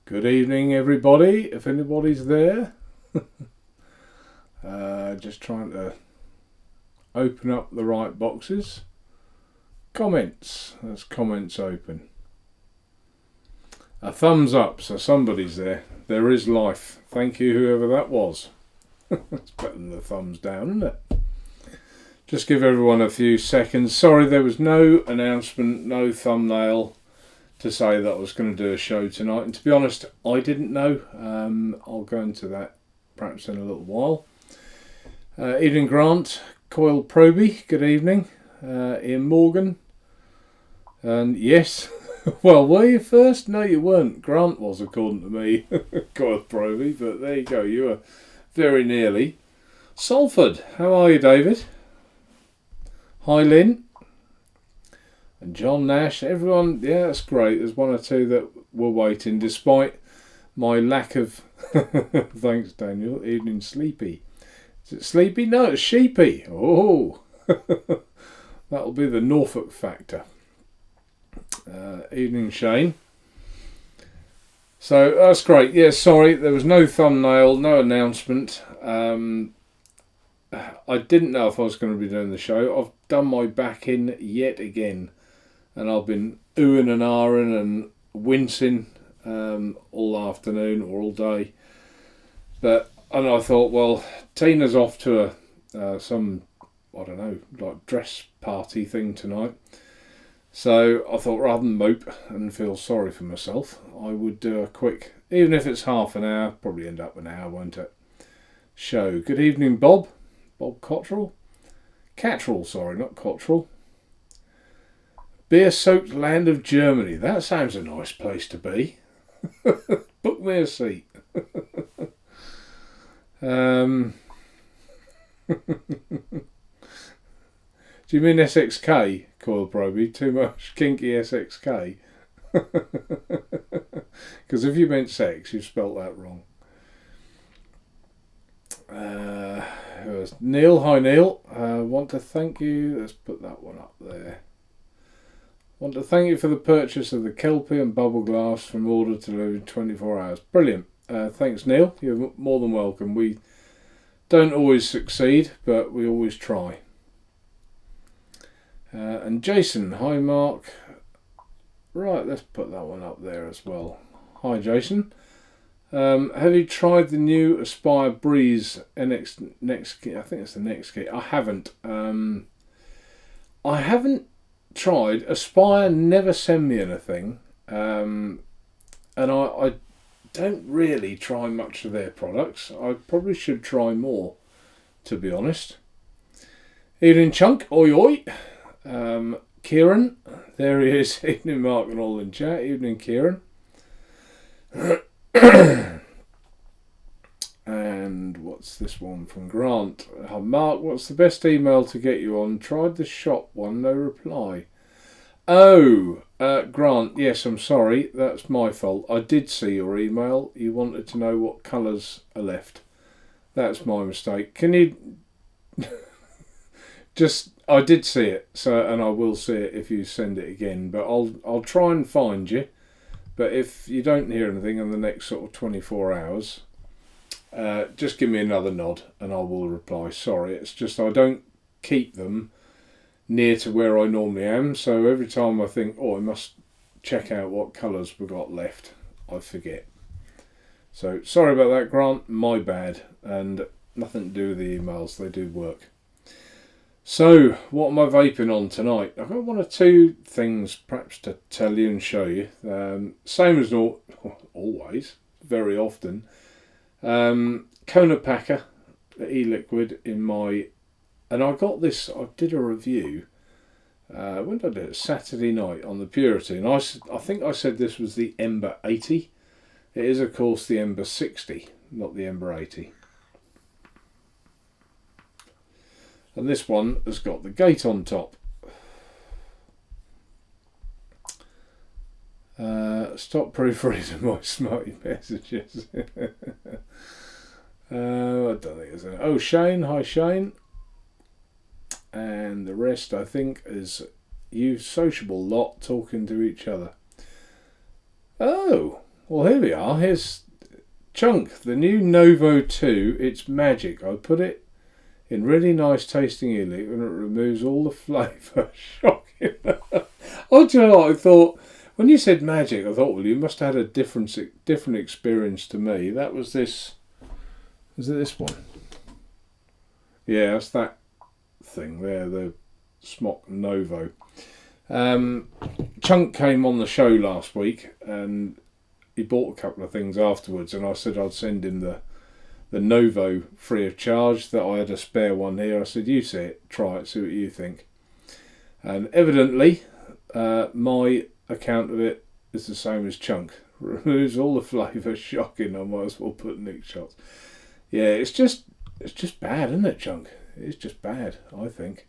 Good evening, everybody, if anybody's there. Just trying to open up the right boxes. Comments. There's comments open. A thumbs up, so somebody's there. There is life. Thank you, whoever that was. It's better than the thumbs down, isn't it? Just give everyone a few seconds. Sorry, there was no announcement, no thumbnail to say that I was going to do a show tonight. And to be honest, I didn't know. I'll go into that perhaps in a little while. Evening Grant, Coil Proby, good evening. Ian Morgan. And yes, well, were you first? No, you weren't. Grant was, according to me, Coil Proby, but there you go. You were very nearly. Salford, how are you, David? Hi, Lynn. And John Nash, everyone, yeah, that's great. There's one or two that were waiting, despite my lack of... Thanks, Daniel. Evening Sleepy. Is it Sleepy? No, it's Sheepy. Oh, that'll be the Norfolk factor. Evening Shane. So, that's great. Yeah, sorry, there was no thumbnail, no announcement. I didn't know if I was going to be doing the show. I've done my back in yet again. And I've been oohing and ahhing and wincing all afternoon or all day. And I thought, well, Tina's off to some, I don't know, like dress party thing tonight. So I thought rather than mope and feel sorry for myself, I would do a quick, even if it's half an hour, probably end up an hour, won't it? Show. Good evening, Bob. Bob Cottrell. Cattrall, sorry, not Cottrell. Beer-soaked land of Germany. That sounds a nice place to be. Book me a seat. Do you mean SXK, Coil Proby? Too much kinky SXK? Because if you meant sex, you've spelt that wrong. Neil, hi Neil. Want to thank you. Let's put that one up there. Want to thank you for the purchase of the Kelpie and bubble glass from order to delivery in 24 hours. Brilliant. Thanks, Neil. You're more than welcome. We don't always succeed, but we always try. And Jason, hi, Mark. Right, let's put that one up there as well. Hi, Jason. Have you tried the new Aspire Breeze next kit? I think it's the next kit. I haven't. I haven't tried. Aspire never send me anything, and I don't really try much of their products. I probably should try more, to be honest. Evening Chunk, oi oi. Kieran, there he is. Evening Mark and all in chat. Evening Kieran. And what's this one from Grant? Mark, what's the best email to get you on? Tried the shop one, no reply. Oh, Grant, yes, I'm sorry. That's my fault. I did see your email. You wanted to know what colours are left. That's my mistake. Can you... I did see it, and I will see it if you send it again. But I'll try and find you. But if you don't hear anything in the next sort of 24 hours... just give me another nod and I will reply. Sorry, it's just I don't keep them near to where I normally am, so every time I think, oh, I must check out what colours we've got left, I forget. So sorry about that, Grant, my bad, and nothing to do with the emails, they do work. So what am I vaping on tonight? I've got one or two things perhaps to tell you and show you. Same as always, very often. Kona Packer, the e-liquid in my, and I got this, I did a review, when did I do it? Saturday night on the Purity, and I think I said this was the Ember 80. It is of course the Ember 60, not the Ember 80. And this one has got the gate on top. Stop proofreading my smarty messages. I don't think it's an... Oh, Shane. Hi, Shane. And the rest, I think, is you sociable lot talking to each other. Oh, Well, here we are. Here's Chunk, the new Novo 2. It's magic. I put it in really nice tasting e-liquid and it removes all the flavour. Shocking. Oh, do you know what I thought? When you said magic, I thought, well, you must have had a different experience to me. That was this. Is it this one? Yeah, that's that thing there, the Smock Novo. Chunk came on the show last week and he bought a couple of things afterwards, and I said I'd send him the Novo free of charge, that I had a spare one here. I said, you see it, try it, see what you think. And evidently, my account of it is the same as Chunk. Removes all the flavour. Shocking. I might as well put Nick shots. Yeah, it's just bad, isn't it, Chunk? It's just bad, I think.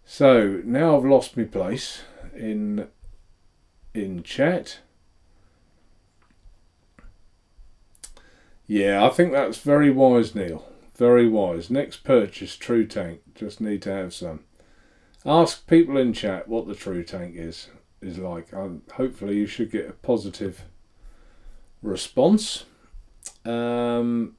So now I've lost my place in chat. Yeah, I think that's very wise, Neil. Very wise. Next purchase, True Tank. Just need to have some. Ask people in chat what the True Tank is like. Hopefully you should get a positive response. And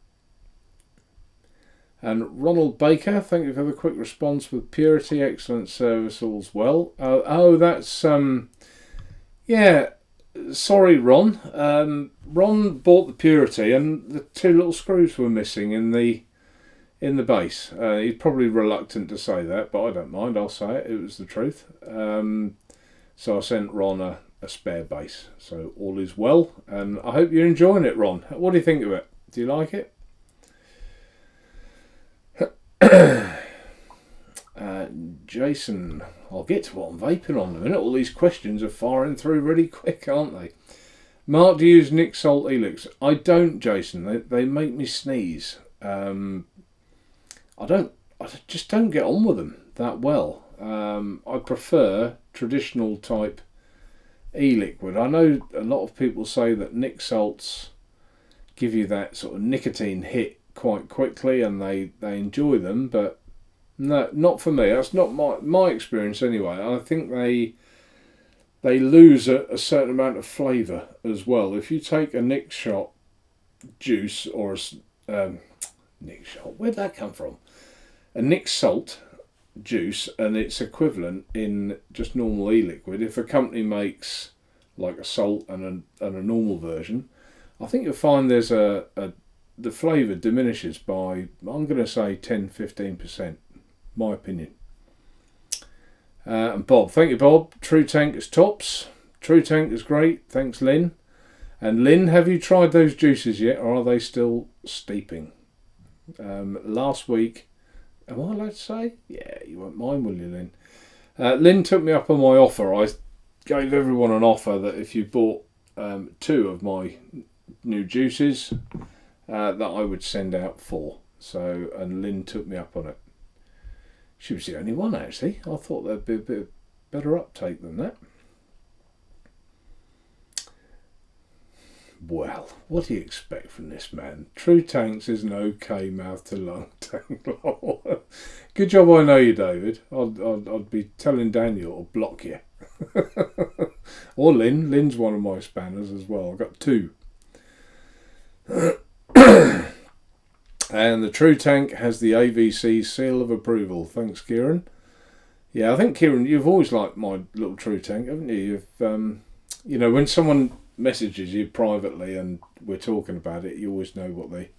Ronald Baker, thank you for the quick response with Purity. Excellent service, all's well. That's yeah. Sorry, Ron. Ron bought the Purity, and the two little screws were missing in the base. He's probably reluctant to say that, but I don't mind. I'll say it. It was the truth. So I sent Ron a spare base. So all is well, and I hope you're enjoying it, Ron. What do you think of it? Do you like it? Jason, I'll get to what I'm vaping on in a minute. All these questions are firing through really quick, aren't they? Mark, do you use Nick Salt Elix? I don't, Jason. They make me sneeze. I just don't get on with them that well. I prefer traditional type e-liquid. I know a lot of people say that Nick Salts give you that sort of nicotine hit quite quickly and they enjoy them, but no, not for me. That's not my experience anyway. I think they lose a certain amount of flavour as well. If you take a Nick Shot juice or a Nick Shot, where'd that come from? A Nick Salt juice and its equivalent in just normal e-liquid. If a company makes like a salt and a normal version, I think you'll find there's the flavour diminishes by, I'm going to say 10-15%. My opinion. And Bob, thank you, Bob. True Tank is tops. True Tank is great. Thanks, Lynn. And Lynn, have you tried those juices yet, or are they still steeping? Last week, am I allowed to say? Yeah, you won't mind, will you, Lynn? Lynn took me up on my offer. I gave everyone an offer that if you bought 2 of my new juices, that I would send out 4. So, and Lynn took me up on it. She was the only one, actually. I thought there'd be a bit better uptake than that. Well, what do you expect from this man? True Tanks is an okay mouth to lung tank. Good job I know you, David. I'd be telling Daniel to block you. Or Lynn. Lynn's one of my spanners as well. I've got 2. And the True Tank has the AVC seal of approval. Thanks, Kieran. Yeah, I think, Kieran, you've always liked my little True Tank, haven't you? You've, when someone messages you privately and we're talking about it, you always know what they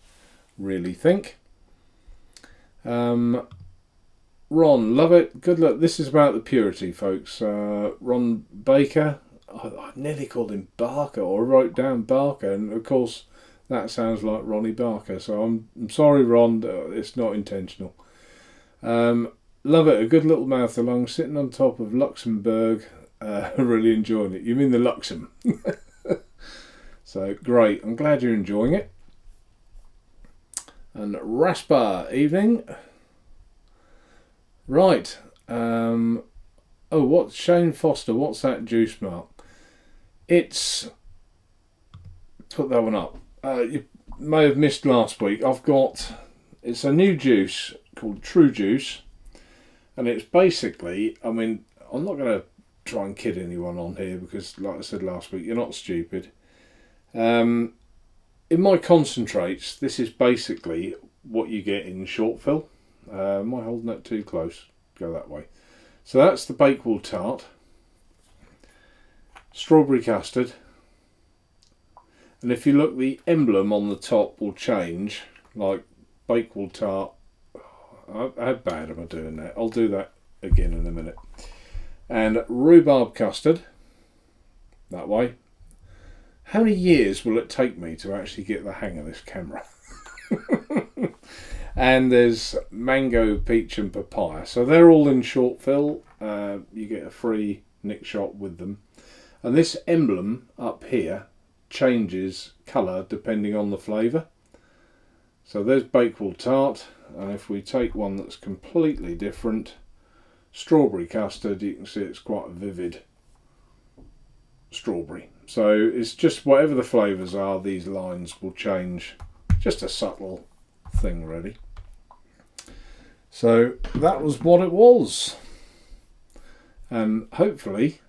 really think. Ron, love it. Good luck. This is about the Purity, folks. Ron Baker. I nearly called him Barker, or wrote down Barker, and of course that sounds like Ronnie Barker, so I'm sorry, Ron, it's not intentional. Love it, a good little mouth to lung, sitting on top of Luxembourg, really enjoying it. You mean the Luxem? So, great, I'm glad you're enjoying it. And Raspa, evening. Right, what's Shane Foster, what's that juice, Mark? It's, put that one up. You may have missed last week. It's a new juice called True Juice, and it's basically, I'm not going to try and kid anyone on here because, like I said last week, you're not stupid. In my concentrates, this is basically what you get in short fill. Am I holding that too close? Go that way. So that's the Bakewell tart, strawberry custard, and if you look, the emblem on the top will change, like Bakewell tart. How bad am I doing that? I'll do that again in a minute. And rhubarb custard, that way. How many years will it take me to actually get the hang of this camera? And there's mango, peach and papaya. So they're all in short fill. You get a free nick shot with them. And this emblem up here changes colour depending on the flavour. So there's Bakewell tart. And if we take one that's completely different, strawberry custard, you can see it's quite a vivid strawberry. So it's just whatever the flavours are, these lines will change. Just a subtle thing really. So that was what it was. And hopefully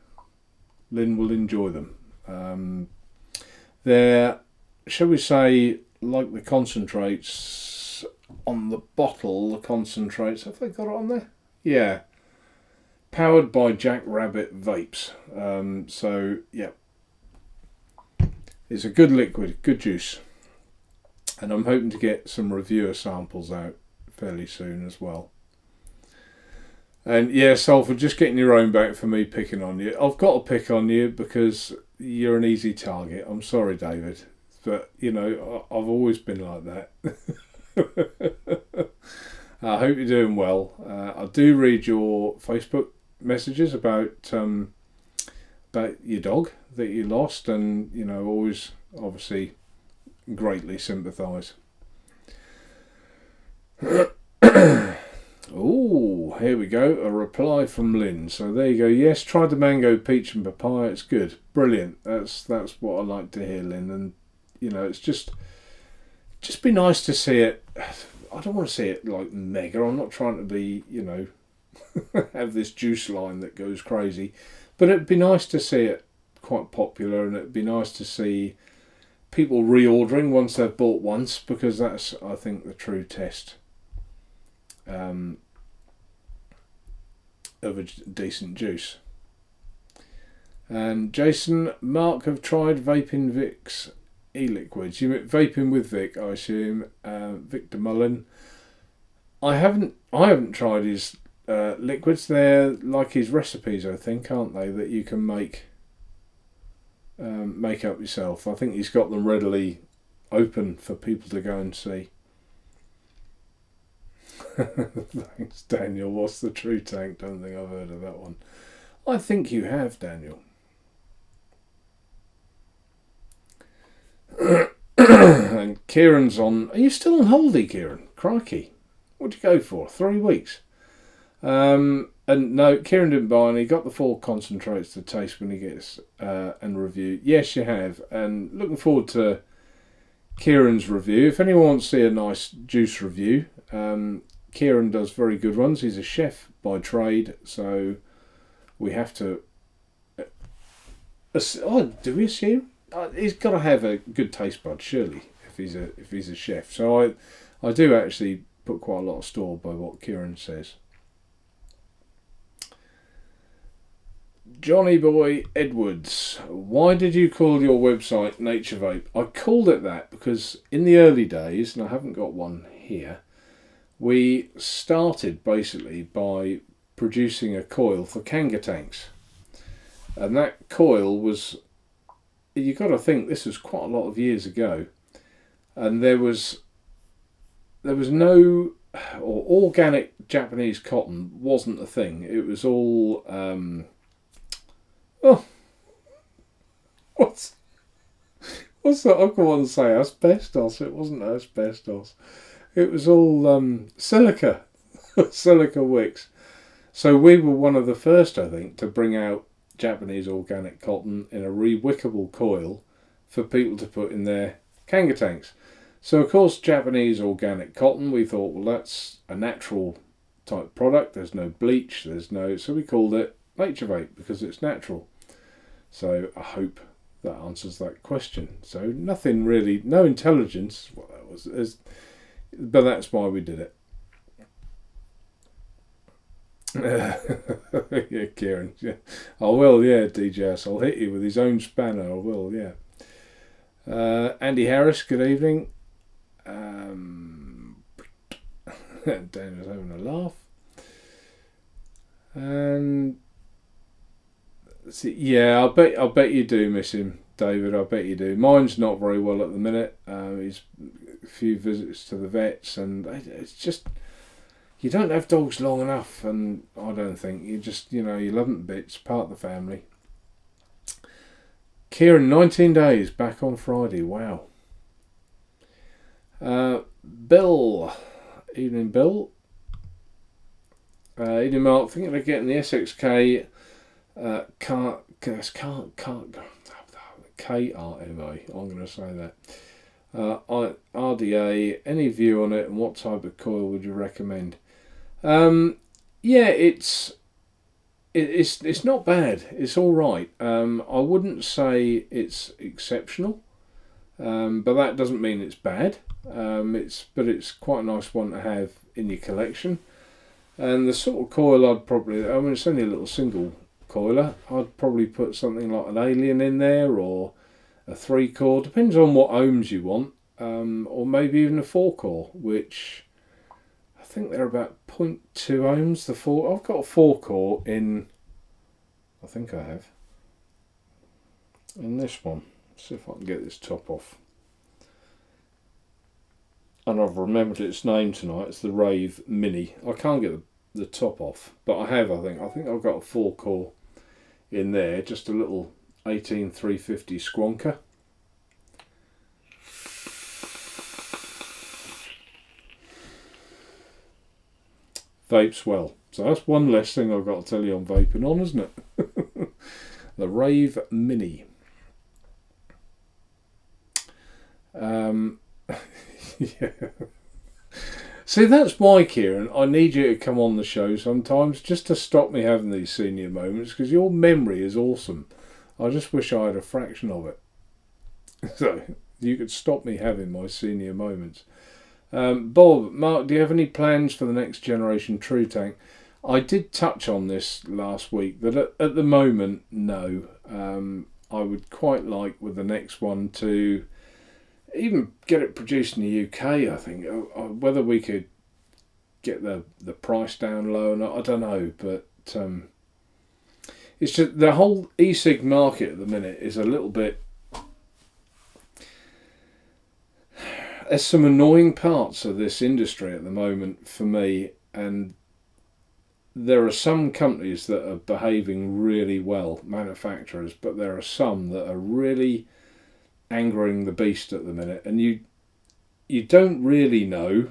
Lynn will enjoy them. They're, shall we say, like the concentrates on the bottle, the concentrates, have they got it on there? Yeah. Powered by Jack Rabbit Vapes. So, yeah. It's a good liquid, good juice. And I'm hoping to get some reviewer samples out fairly soon as well. And yeah, Salford, just getting your own back for me picking on you. I've got to pick on you because you're an easy target. I'm sorry, David. But, you know, I've always been like that. I hope you're doing well. I do read your Facebook messages about your dog that you lost, and, you know, always obviously greatly sympathise. Oh, here we go. A reply from Lynn. So there you go. Yes, tried the mango, peach and papaya. It's good. Brilliant. That's what I like to hear, Lynn. And, you know, it's just be nice to see it. I don't want to see it like mega. I'm not trying to be, you know, have this juice line that goes crazy. But it'd be nice to see it quite popular, and it'd be nice to see people reordering once they've bought once, because that's, I think, the true test of a decent juice. And Jason, Mark have tried vaping Vic's e-liquids. You mean vaping with Vic, I assume. Victor Mullen. I haven't tried his liquids. They're like his recipes, I think, aren't they? That you can make up yourself. I think he's got them readily open for people to go and see. Thanks, Daniel. What's the true tank? Don't think I've heard of that one. I think you have, Daniel. And Kieran's on. Are you still on holiday, Kieran? Crikey. What'd you go for? 3 weeks? And no, Kieran didn't buy any. He got the 4 concentrates to taste when he gets and review. Yes, you have. And looking forward to Kieran's review. If anyone wants to see a nice juice review, Kieran does very good ones. He's a chef by trade, so we have to. Do we assume he's got to have a good taste bud, surely, if he's a chef. So I do actually put quite a lot of store by what Kieran says. Johnny Boy Edwards, why did you call your website Nature Vape? I called it that because in the early days, and I haven't got one here, we started basically by producing a coil for Kanga tanks. And that coil was, you've got to think, this was quite a lot of years ago. And there was no, or organic Japanese cotton wasn't a thing. It was all, what's that? I want to say asbestos. It wasn't asbestos. It was all silica, silica wicks. So we were one of the first, I think, to bring out Japanese organic cotton in a rewickable coil for people to put in their Kanga tanks. So of course, Japanese organic cotton, we thought, well, that's a natural type product. There's no bleach. So we called it Nature Vape because it's natural. So I hope that answers that question. So nothing really, no intelligence. Well, that was, but that's why we did it. Yeah, Kieran. Yeah, I will. Yeah, DJS. I'll hit you with his own spanner. I will. Yeah. Andy Harris. Good evening. Dana's having a laugh. And yeah, I bet you do miss him, David. I bet you do. Mine's not very well at the minute. He's a few visits to the vets, and it's just, you don't have dogs long enough, and I don't think you just, you love them to bits, part of the family. Kieran, 19 days, back on Friday. Wow. Bill, evening, Bill. Evening, Mark. Thinking of getting the SXK KRMA. I'm going to say that. RDA. Any view on it, and what type of coil would you recommend? Yeah, it's not bad. It's all right. I wouldn't say it's exceptional, but that doesn't mean it's bad. It's quite a nice one to have in your collection. And the sort of coil I'd probably, it's only a little single coiler. I'd probably put something like an Alien in there, or a 3-core. Depends on what ohms you want, or maybe even a 4-core, which I think they're about 0.2 ohms. The 4, I've got a 4-core in. I think I have. In this one. See if I can get this top off. And I've remembered its name tonight. It's the Rave Mini. I can't get the top off, but I have. I think I've got a 4-core in there. Just a little 18350 Squonker. Vapes well. So that's one less thing I've got to tell you on vaping on, isn't it? The Rave Mini. Yeah. See, that's why, Kieran, I need you to come on the show sometimes, just to stop me having these senior moments, because your memory is awesome. I just wish I had a fraction of it. So you could stop me having my senior moments. Bob, Mark, do you have any plans for the next generation True Tank? I did touch on this last week, that at the moment, no. I would quite like with the next one to even get it produced in the UK, I think. Whether we could get the price down low or not, I don't know. But it's just the whole e-cig market at the minute is a little bit. There's some annoying parts of this industry at the moment for me, and there are some companies that are behaving really well, manufacturers, but there are some that are really angering the beast at the minute, and you don't really know.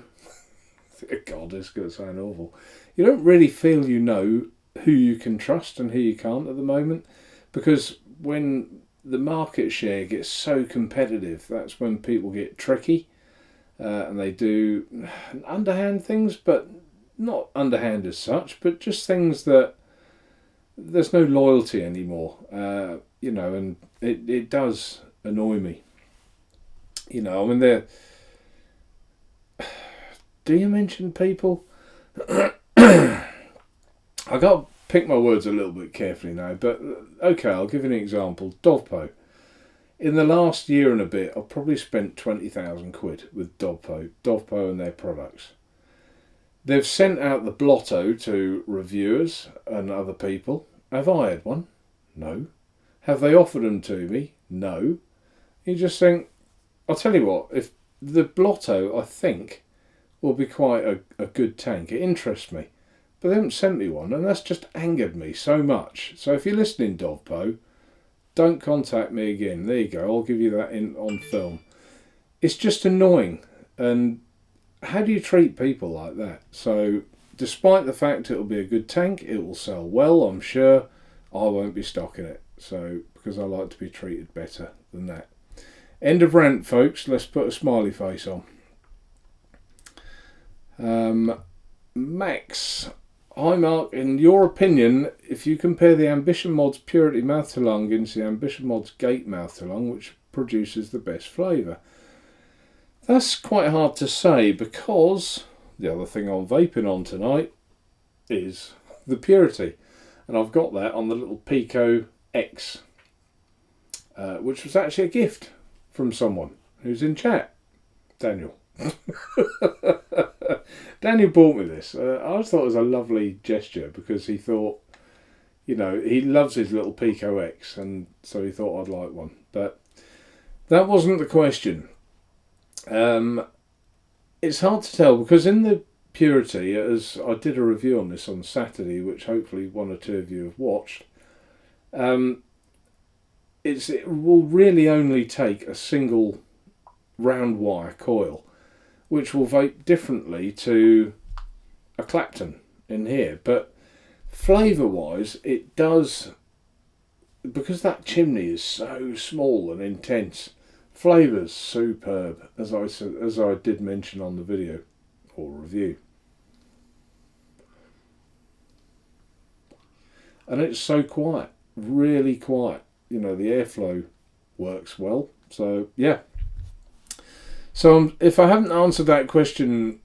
God, this is going to sound awful. You don't really feel you know who you can trust and who you can't at the moment, because when the market share gets so competitive, that's when people get tricky, and they do underhand things, but not underhand as such, but just things that there's no loyalty anymore, and it does annoy me. Do you mention people? I got to pick my words a little bit carefully now, but okay, I'll give you an example. Dovpo. In the last year and a bit, I've probably spent 20,000 quid with Dovpo and their products. They've sent out the Blotto to reviewers and other people. Have I had one? No. Have they offered them to me? No. You just think, I'll tell you what, if the Blotto, I think, will be quite a good tank. It interests me. But they haven't sent me one, and that's just angered me so much. So if you're listening, Dovpo, don't contact me again. There you go. I'll give you that on film. It's just annoying. And how do you treat people like that? So despite the fact it'll be a good tank, it will sell well, I'm sure, I won't be stocking it. So, because I like to be treated better than that. End of rant, folks. Let's put a smiley face on. Max, Hi Mark, in your opinion, if you compare the Ambition Mods Purity Mouth to Lung against the Ambition Mods Gate Mouth to Lung, which produces the best flavour? That's quite hard to say, because the other thing I'm vaping on tonight is the Purity. And I've got that on the little Pico X, which was actually a gift from someone who's in chat. Daniel. Daniel bought me this. I just thought it was a lovely gesture, because he thought, you know, he loves his little Pico X, and so he thought I'd like one. But that wasn't the question. It's hard to tell, because in the Purity, as I did a review on this on Saturday, which hopefully one or two of you have watched, it will really only take a single round wire coil, which will vape differently to a Clapton in here. But flavour wise, it does, because that chimney is so small and intense, flavour's superb, as I did mention on the video or review. And it's so quiet, really quiet. You know, the airflow works well. So yeah. So if I haven't answered that question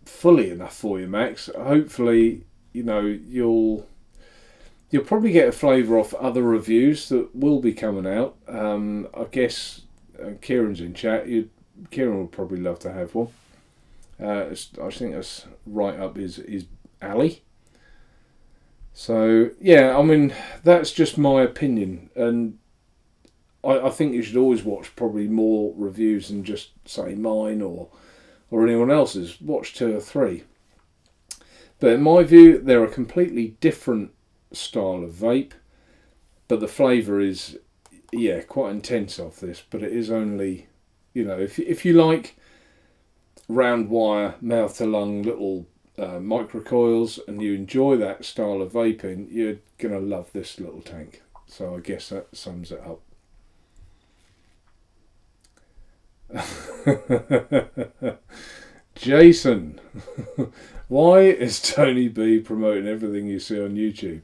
fully enough for you, Max, hopefully, you know, you'll probably get a flavour off other reviews that will be coming out. I guess Kieran's in chat. Kieran would probably love to have one. I think that's right up his alley. So yeah, I mean, that's just my opinion, and I think you should always watch probably more reviews than just say mine or anyone else's. Watch 2 or 3. But in my view, they're a completely different style of vape, but the flavour is, yeah, quite intense off this. But it is only, you know, if you like round wire, mouth to lung, little microcoils, and you enjoy that style of vaping, you're gonna love this little tank. So I guess that sums it up. Jason, why is Tony B promoting everything you see on YouTube?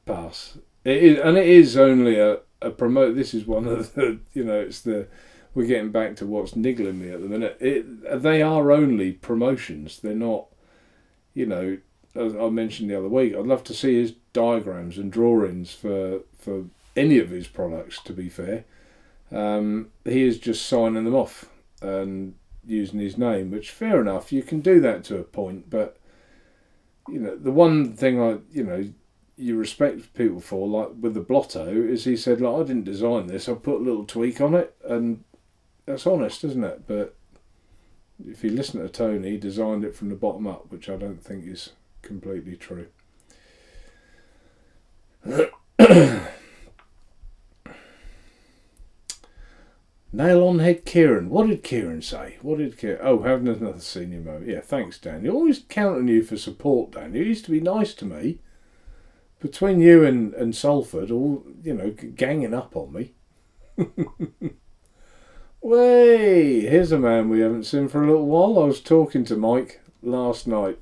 Pass. It is only a promote. This is one of the, you know, we're getting back to what's niggling me at the minute. They are only promotions. They're not, you know, as I mentioned the other week, I'd love to see his diagrams and drawings for any of his products, to be fair. He is just signing them off and using his name, which, fair enough, you can do that to a point, but, you know, the one thing you respect people for, like with the Blotto, is he said, like, I didn't design this, I put a little tweak on it, and that's honest, isn't it? But if you listen to Tony, he designed it from the bottom up, which I don't think is completely true. Nail on head Kieran. What did Kieran say? Oh, having another senior moment. Yeah, thanks, Dan. You're always counting you for support, Dan. You used to be nice to me. Between you and Salford, all, you know, ganging up on me. Way, here's a man we haven't seen for a little while. I was talking to Mike last night.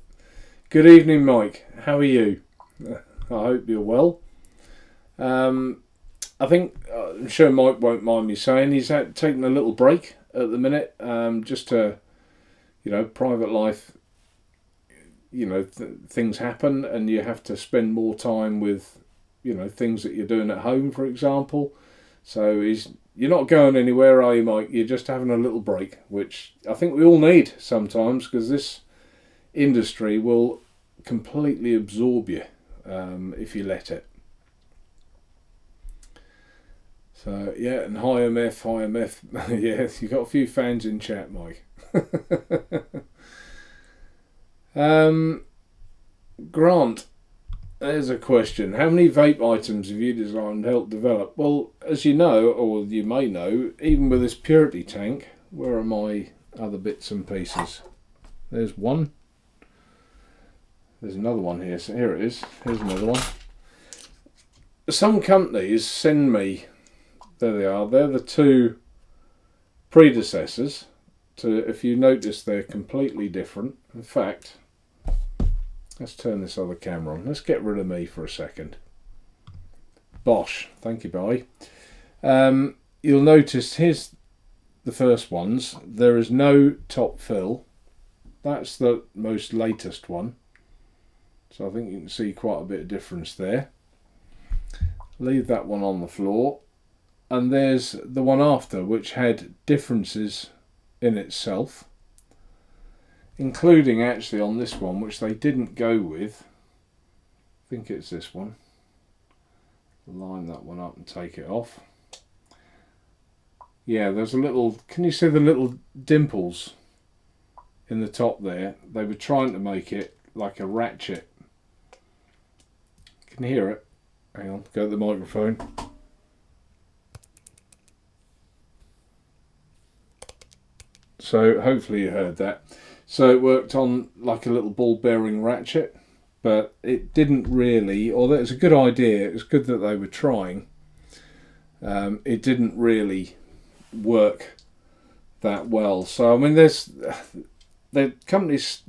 Good evening, Mike. How are you? I hope you're well. I think, I'm sure Mike won't mind me saying, he's taking a little break at the minute, just to, you know, private life, you know, things happen and you have to spend more time with, you know, things that you're doing at home, for example. So you're not going anywhere, are you, Mike? You're just having a little break, which I think we all need sometimes, because this industry will completely absorb you if you let it. So yeah, and hi MF. Yeah, you got a few fans in chat, Mike. Grant, there's a question. How many vape items have you designed and helped develop? Well, as you know, or you may know, even with this Purity tank, where are my other bits and pieces? There's one. There's another one here. So here it is. Here's another one. Some companies send me. There they are. They're the 2 predecessors. if you notice, they're completely different. In fact, let's turn this other camera on. Let's get rid of me for a second. Bosh, thank you, bye. You'll notice here's the first ones. There is no top fill. That's the most latest one. So I think you can see quite a bit of difference there. Leave that one on the floor. And there's the one after, which had differences in itself, including actually on this one, which they didn't go with. I think it's this one. Line that one up and take it off. Yeah, there's a little, can you see the little dimples in the top there? They were trying to make it like a ratchet. Can you hear it? Hang on, go to the microphone. So hopefully you heard that. So it worked on like a little ball bearing ratchet, but it didn't really, although it's a good idea, it was good that they were trying. It didn't really work that well. So I mean, the companies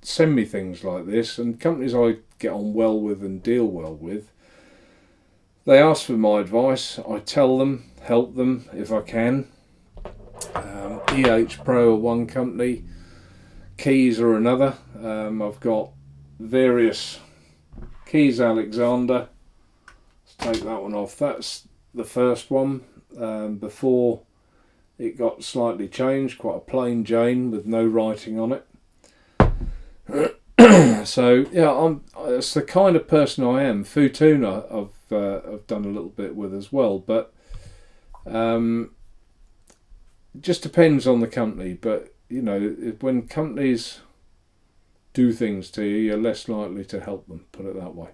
send me things like this, and companies I get on well with and deal well with, they ask for my advice. I tell them, help them if I can. Pro are one company, Keys are another. I've got various Keys Alexander. Let's take that one off. That's the first one. Before it got slightly changed, quite a plain Jane with no writing on it. So yeah, it's the kind of person I am. Futuna I've done a little bit with as well, but it just depends on the company. But you know, when companies do things to you, you're less likely to help them, put it that way.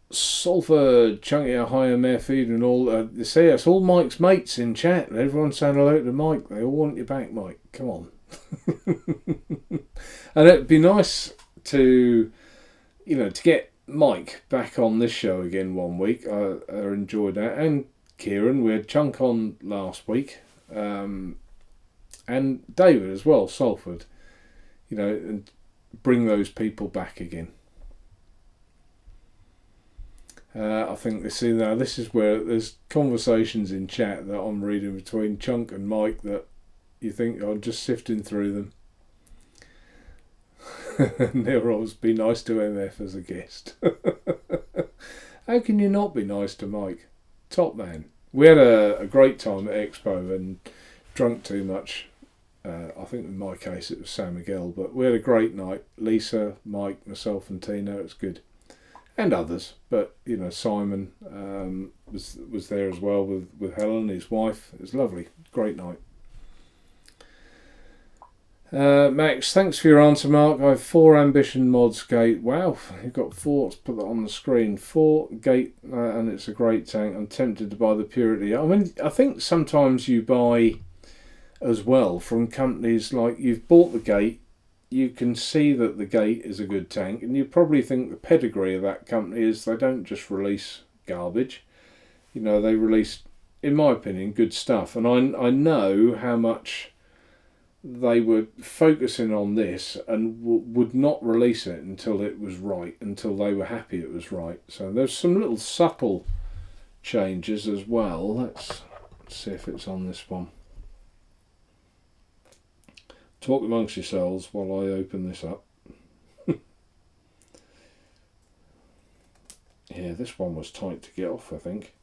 Sulphur, chunky, higher mare feed and all. They say it's all Mike's mates in chat. Everyone's saying hello to Mike. They all want you back, Mike. Come on. And it'd be nice to, you know, to get Mike back on this show again one week. I enjoyed that. And Kieran, we had Chunk on last week. And David as well, Salford. You know, and bring those people back again. I think they see now. This is where there's conversations in chat that I'm reading between Chunk and Mike that you think I'm just sifting through them. And they'll always be nice to MF as a guest. How can you not be nice to Mike? Top man. We had a great time at Expo and drunk too much. I think in my case it was San Miguel, but we had a great night. Lisa, Mike, myself and Tina. It was good. And others, but you know, Simon was there as well with Helen, his wife. It was lovely, great night. Max, thanks for your answer, Mark. I have 4 Ambition mods gate. Wow, you've got 4. Let's put that on the screen. 4 gate, and it's a great tank. I'm tempted to buy the Purity. I mean, I think sometimes you buy as well from companies like you've bought the gate. You can see that the gate is a good tank, and you probably think the pedigree of that company is they don't just release garbage. You know, they release, in my opinion, good stuff. And I know how much they were focusing on this and would not release it until it was right, until they were happy it was right. So there's some little subtle changes as well. Let's see if it's on this one. Talk amongst yourselves while I open this up. Yeah, this one was tight to get off, I think.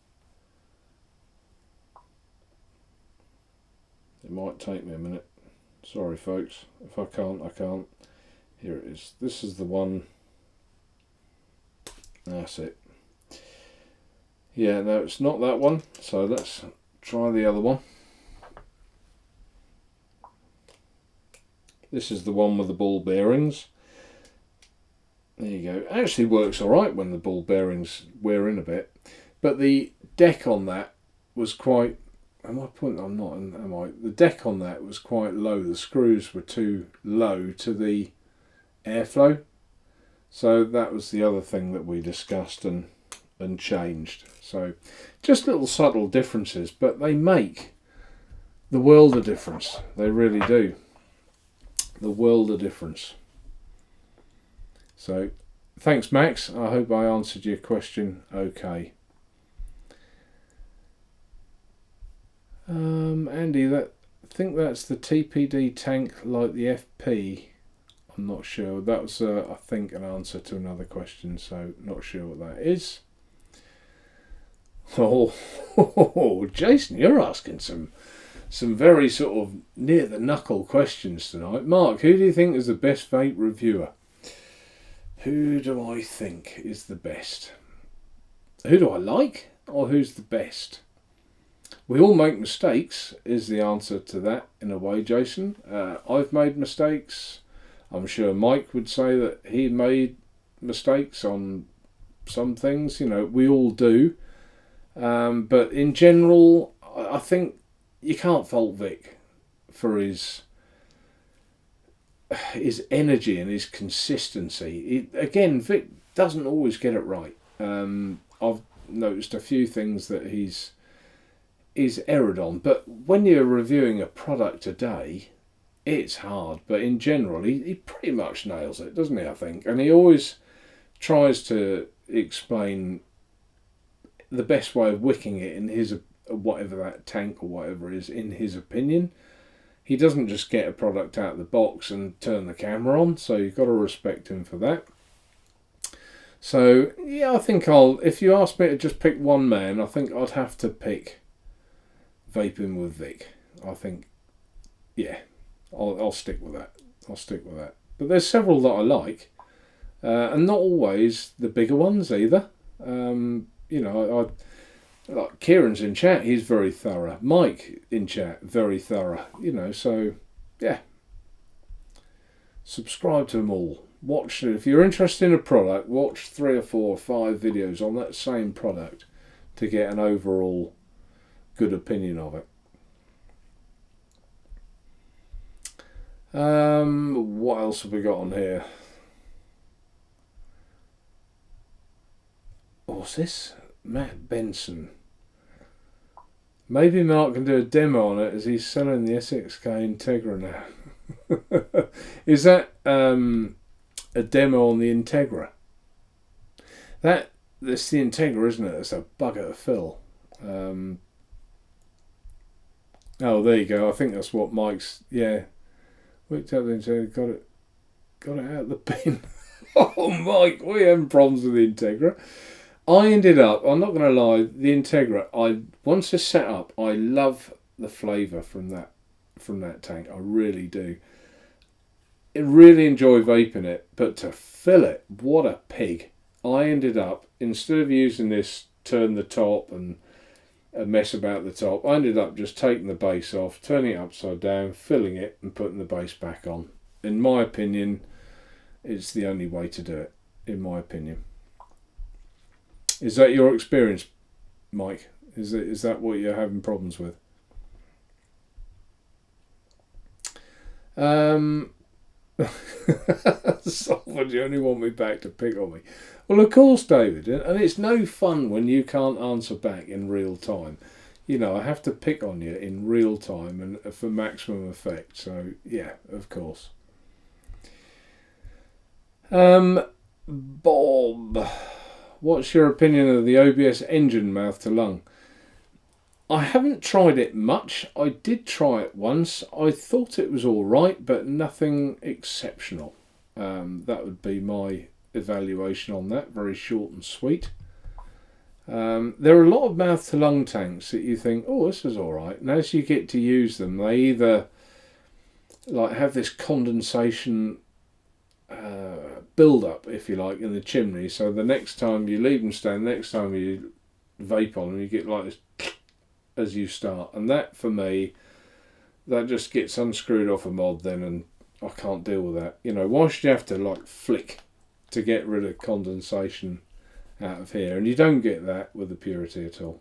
It might take me a minute. Sorry, folks. If I can't, I can't. Here it is. This is the one. That's it. Yeah, no, it's not that one. So let's try the other one. This is the one with the ball bearings. There you go. It actually works alright when the ball bearings wear in a bit. But the deck on that was quite... Am I pointing? I'm not, am I? The deck on that was quite low. The screws were too low to the airflow. So that was the other thing that we discussed and and changed. So just little subtle differences, but they make the world of difference. They really do. The world of difference. So thanks, Max. I hope I answered your question okay. Andy, I think that's the TPD tank like the FP. I'm not sure. That was, I think, an answer to another question, so not sure what that is. Oh, Jason, you're asking some very sort of near the knuckle questions tonight. Mark, who do you think is the best vape reviewer? Who do I think is the best? Who do I like, or who's the best? We all make mistakes, is the answer to that in a way, Jason. I've made mistakes. I'm sure Mike would say that he made mistakes on some things. You know, we all do. But in general, I think you can't fault Vic for his energy and his consistency. Again, Vic doesn't always get it right. I've noticed a few things that he's erred on, but when you're reviewing a product a day, it's hard. But in general, he pretty much nails it, doesn't he? I think, and he always tries to explain the best way of wicking it in his, whatever that tank or whatever is, in his opinion. He doesn't just get a product out of the box and turn the camera on, so you've got to respect him for that. So yeah, I think if you ask me to just pick one man, I think I'd have to pick Vaping with Vic. I think, yeah, I'll stick with that. But there's several that I like, and not always the bigger ones either. You know, like Kieran's in chat, he's very thorough. Mike in chat, very thorough. You know, so yeah. Subscribe to them all. Watch, if you're interested in a product, watch 3 or 4 or 5 videos on that same product to get an overall good opinion of it. What else have we got on here? What's this? Matt Benson. Maybe Mark can do a demo on it as he's selling the SXK Integra now. Is that a demo on the Integra? That's the Integra, isn't it? It's a bugger to fill. Oh, there you go. I think that's what Mike's. Yeah, whipped up the Integra, got it out of the bin. Oh, Mike, we having problems with the Integra. I ended up, I'm not going to lie, the Integra, once it's set up, I love the flavour from that tank. I really do. I really enjoy vaping it, but to fill it, what a pig. I ended up, instead of using this turn the top and mess about the top, I ended up just taking the base off, turning it upside down, filling it and putting the base back on. In my opinion, it's the only way to do it, in my opinion. Is that your experience, Mike? Is that what you're having problems with? Salford, you only want me back to pick on me. Well, of course, David, and it's no fun when you can't answer back in real time. You know, I have to pick on you in real time and for maximum effect. So, yeah, of course. Bob, what's your opinion of the OBS engine mouth to lung? I haven't tried it much. I did try it once. I thought it was all right, but nothing exceptional. That would be my evaluation on that. Very short and sweet. There are a lot of mouth to lung tanks that you think, oh, this is all right. And as you get to use them, they either like have this condensation build up, if you like, in the chimney. So the next time you leave them stand, next time you vape on them, you get like this as you start. And that, for me, that just gets unscrewed off a mod then, and I can't deal with that. You know, why should you have to like flick to get rid of condensation out of here? And you don't get that with the Purity at all.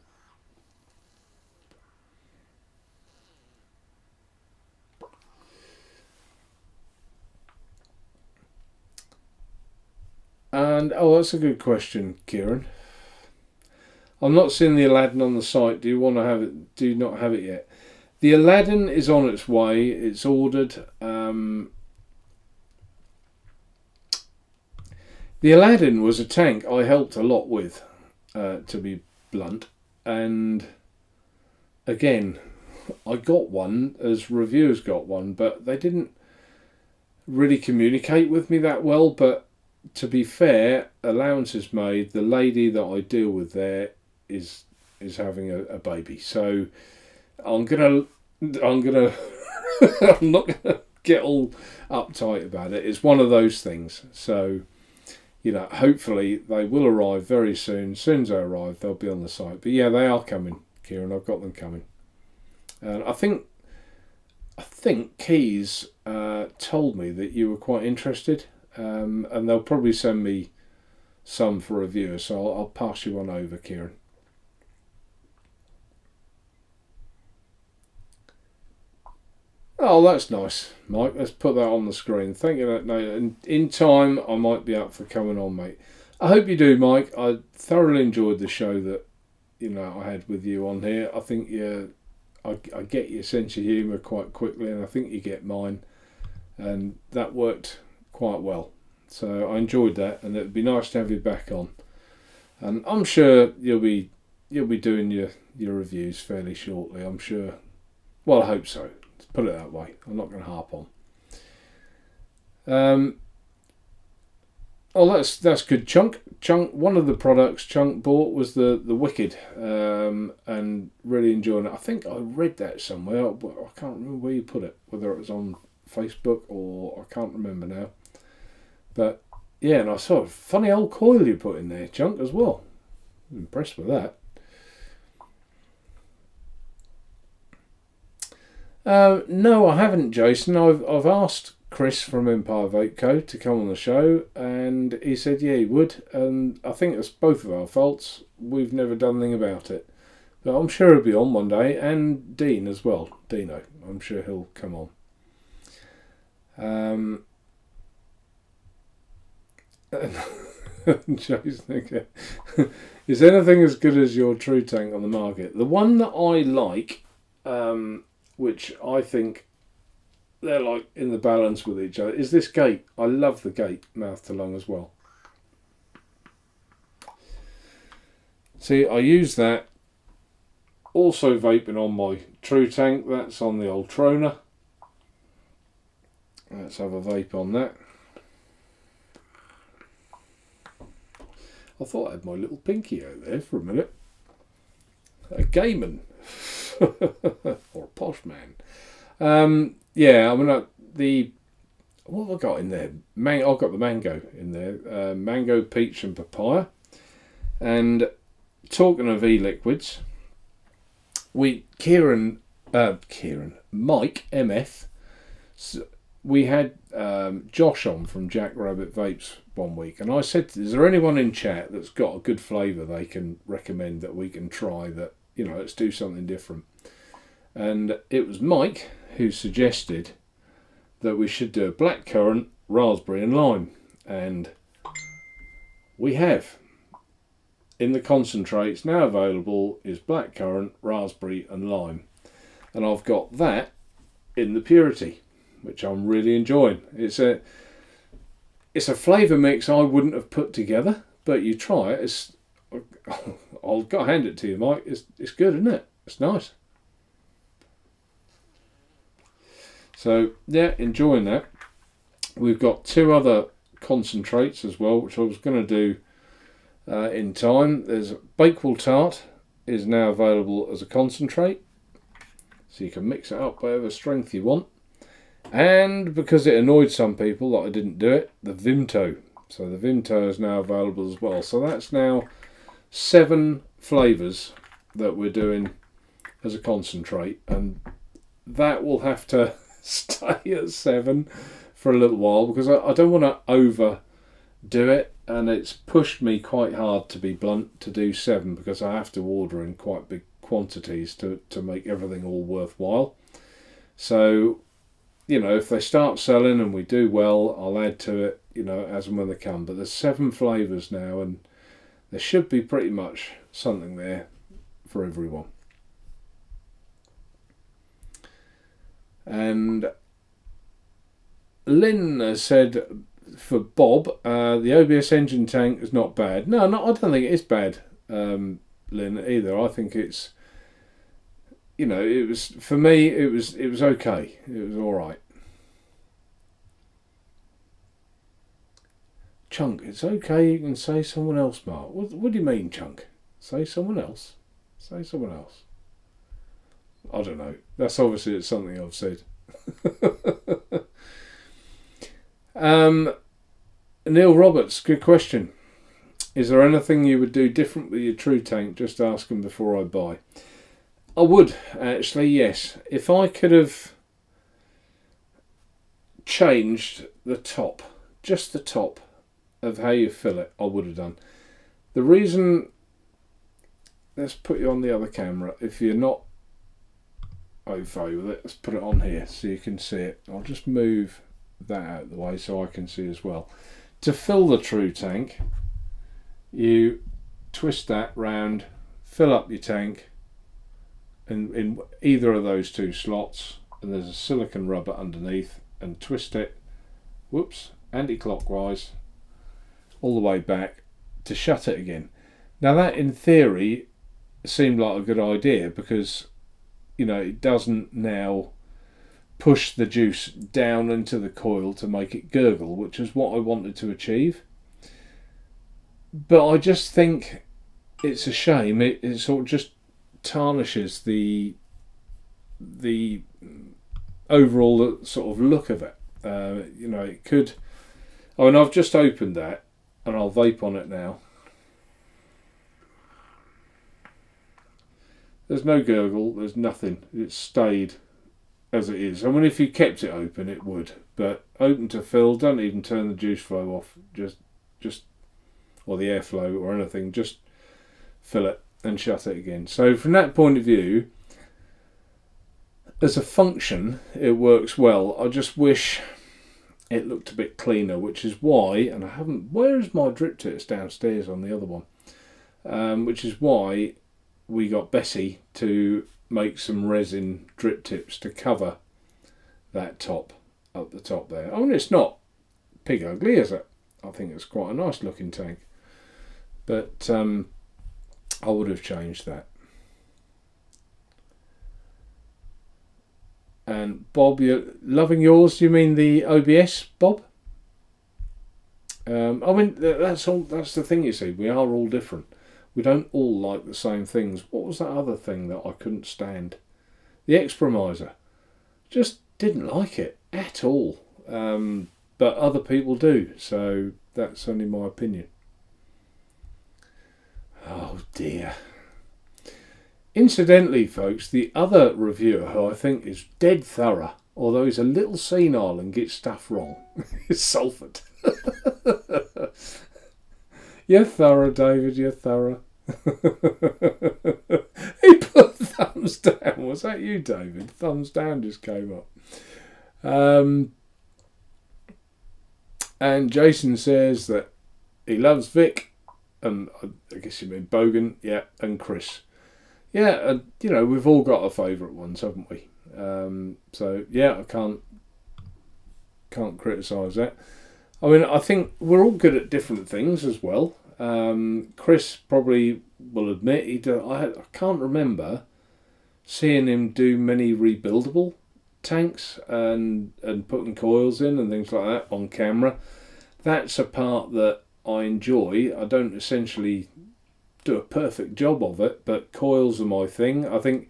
And oh, that's a good question, Kieran. I'm not seeing the Aladdin on the site. Do you want to have it? Do you not have it yet? The Aladdin is on its way. It's ordered. The Aladdin was a tank I helped a lot with, to be blunt. And again, I got one as reviewers got one, but they didn't really communicate with me that well. But to be fair, allowances made. The lady that I deal with there is having a baby, so I'm not gonna get all uptight about it. It's one of those things. So, hopefully they will arrive very soon. As soon as they arrive, they'll be on the site. But yeah, they are coming, Kieran. I've got them coming. And I think Keys told me that you were quite interested, and they'll probably send me some for review. So I'll pass you one over, Kieran. Oh, that's nice, Mike. Let's put that on the screen. Thank you. And in time, I might be up for coming on, mate. I hope you do, Mike. I thoroughly enjoyed the show that I had with you on here. I think I get your sense of humour quite quickly, and I think you get mine, and that worked quite well. So I enjoyed that, and it'd be nice to have you back on. And I'm sure you'll be doing your reviews fairly shortly. I'm sure. Well, I hope so. Put it that way. I'm not going to harp on. That's good. Chunk. One of the products Chunk bought was the Wicked, and really enjoying it. I think I read that somewhere. I can't remember where you put it. Whether it was on Facebook or I can't remember now. But yeah, and I saw a funny old coil you put in there, Chunk, as well. I'm impressed with that. No, I haven't, Jason. I've asked Chris from Empire Vape Co. to come on the show, and he said yeah he would, and I think it's both of our faults. We've never done anything about it, but I'm sure he'll be on one day, and Dean as well. Dino, I'm sure he'll come on. Jason, is anything as good as your True Tank on the market? The one that I like, which I think they're like in the balance with each other, is this gate. I love the gate mouth to lung as well. See, I use that. Also vaping on my True Tank. That's on the Ultrona. Let's have a vape on that. I thought I had my little pinky out there for a minute. A gayman. Or a posh man. Yeah, I mean, what have I got in there? I've got the mango in there. Mango, peach and papaya. And talking of e-liquids, Mike MF, we had Josh on from Jack Rabbit Vapes one week, and I said, is there anyone in chat that's got a good flavour they can recommend that we can try, that let's do something different? And it was Mike who suggested that we should do a blackcurrant, raspberry and lime, and we have. In the concentrates now available is blackcurrant, raspberry and lime, and I've got that in the purity, which I'm really enjoying. It's a flavour mix I wouldn't have put together, but you try it. I've got to hand it to you, Mike. It's good, isn't it? It's nice. So yeah, enjoying that. We've got two other concentrates as well, which I was going to do in time. There's Bakewell Tart is now available as a concentrate, so you can mix it up whatever strength you want. And because it annoyed some people that I didn't do it, the Vimto. So the Vimto is now available as well. So that's now 7 flavours that we're doing as a concentrate, and that will have to stay at 7 for a little while because I don't want to overdo it, and it's pushed me quite hard, to be blunt, to do 7 because I have to order in quite big quantities to make everything all worthwhile. So if they start selling and we do well, I'll add to it, as and when they come. But there's 7 flavours now, and they should be pretty much something there for everyone. And Lynn has said for Bob, the OBS engine tank is not bad. No, I don't think it is bad, Lynn, either. I think it's, you know, it was, for me, it was okay. It was all right. Chunk, it's okay, you can say someone else, Mark. What do you mean, Chunk? Say someone else? Say someone else. I don't know. That's obviously it's something I've said. Neil Roberts, good question. Is there anything you would do different with your True Tank? Just ask them before I buy. I would, actually, yes. If I could have changed the top, just the top, of how you fill it, I would have done. The reason, let's put you on the other camera. If you're not au fait with it, let's put it on here so you can see it. I'll just move that out of the way so I can see as well. To fill the True Tank, you twist that round, fill up your tank in either of those two slots, and there's a silicone rubber underneath, and twist it, whoops, anti-clockwise all the way back to shut it again. Now that in theory seemed like a good idea because, you know, it doesn't now push the juice down into the coil to make it gurgle, which is what I wanted to achieve. But I just think it's a shame. It sort of just tarnishes the overall sort of look of it. You know, it could. Oh, and I've just opened that, and I'll vape on it now. There's no gurgle. There's nothing. It's stayed as it is. I mean, if you kept it open, it would. But open to fill. Don't even turn the juice flow off. Just or the airflow or anything. Just fill it and shut it again. So from that point of view, as a function, it works well. I just wish it looked a bit cleaner, which is why, and I haven't, where is my drip tips downstairs on the other one? Which is why we got Bessie to make some resin drip tips to cover that top, up the top there. I mean, it's not pig ugly, is it? I think it's quite a nice looking tank. But I would have changed that. And Bob, you're loving yours? You mean the OBS, Bob? I mean, that's all. That's the thing, you see. We are all different. We don't all like the same things. What was that other thing that I couldn't stand? The Expromiser. Just didn't like it at all. But other people do. So that's only my opinion. Oh dear. Incidentally, folks, the other reviewer who I think is dead thorough, although he's a little senile and gets stuff wrong, is Salford. You're thorough, David, you're thorough. He put thumbs down. Was that you, David? Thumbs down just came up. And Jason says that he loves Vic, and I guess you mean Bogan, yeah, and Chris. Yeah, you know, we've all got our favourite ones, haven't we? So yeah, I can't criticise that. I mean, I think we're all good at different things as well. Chris probably will admit I can't remember seeing him do many rebuildable tanks and putting coils in and things like that on camera. That's a part that I enjoy. I don't essentially do a perfect job of it, but coils are my thing. I think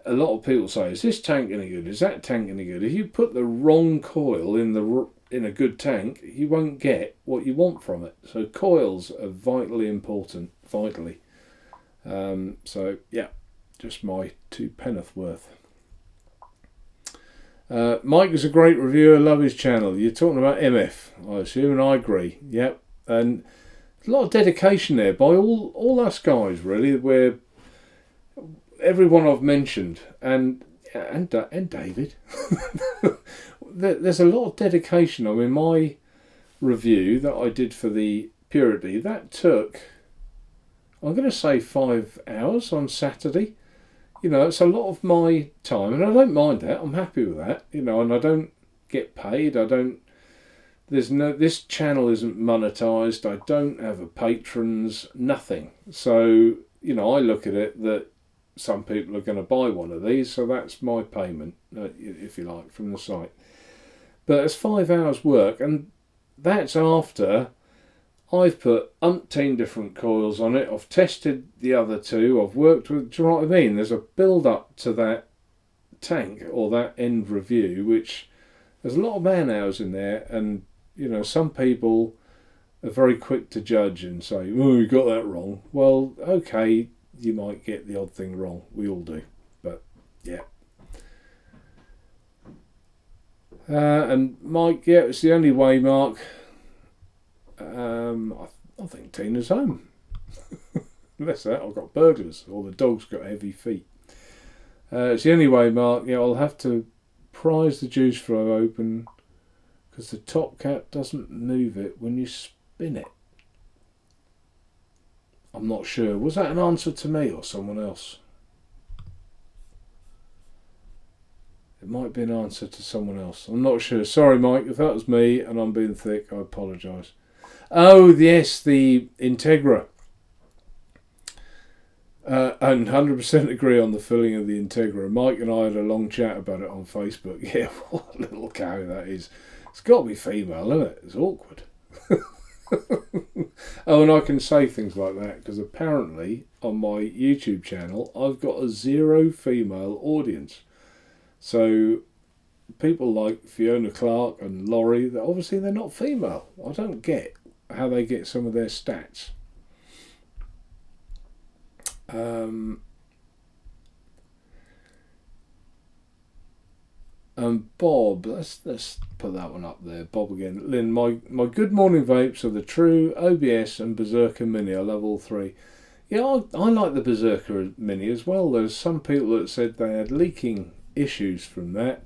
a lot of people say, is this tank any good? Is that tank any good? If you put the wrong coil in a good tank, you won't get what you want from it. So coils are vitally important, vitally. So yeah, just my 2 penneth worth. Mike is a great reviewer, love his channel. You're talking about MF, I assume, and I agree. Yep, and a lot of dedication there by all us guys, really. Where everyone I've mentioned, and David, there's a lot of dedication. I mean, my review that I did for the Purity, that took, I'm going to say 5 hours on Saturday. You know, it's a lot of my time, and I don't mind that. I'm happy with that. You know, and I don't get paid. This channel isn't monetized. I don't have a patrons, nothing. So, you know, I look at it that some people are going to buy one of these, so that's my payment, if you like, from the site. But it's 5 hours work, and that's after I've put umpteen different coils on it. I've tested the other two. I've worked with, do you know what I mean? There's a build up to that tank or that end review, which there's a lot of man hours in there, and you know, some people are very quick to judge and say, oh, you got that wrong. Well, okay, you might get the odd thing wrong. We all do. But, yeah. And Mike, yeah, it's the only way, Mark. I think Tina's home. Unless that, I've got burglars, or the dog's got heavy feet. It's the only way, Mark. Yeah, I'll have to prise the juice throw open, because the top cap doesn't move it when you spin it. I'm not sure. Was that an answer to me or someone else? It might be an answer to someone else. I'm not sure. Sorry, Mike. If that was me and I'm being thick, I apologise. Oh, yes, the Integra. And 100% agree on the filling of the Integra. Mike and I had a long chat about it on Facebook. Yeah, what a little cow that is. It's got to be female, isn't it? It's awkward. Oh, and I can say things like that because apparently on my YouTube channel I've got a 0 female audience. So people like Fiona Clark and Laurie, obviously they're not female. I don't get how they get some of their stats. And Bob, let's put that one up there. Bob again. Lynn, my good morning vapes are the True, OBS and Berserker Mini. I love all three. Yeah, I like the Berserker Mini as well. There's some people that said they had leaking issues from that.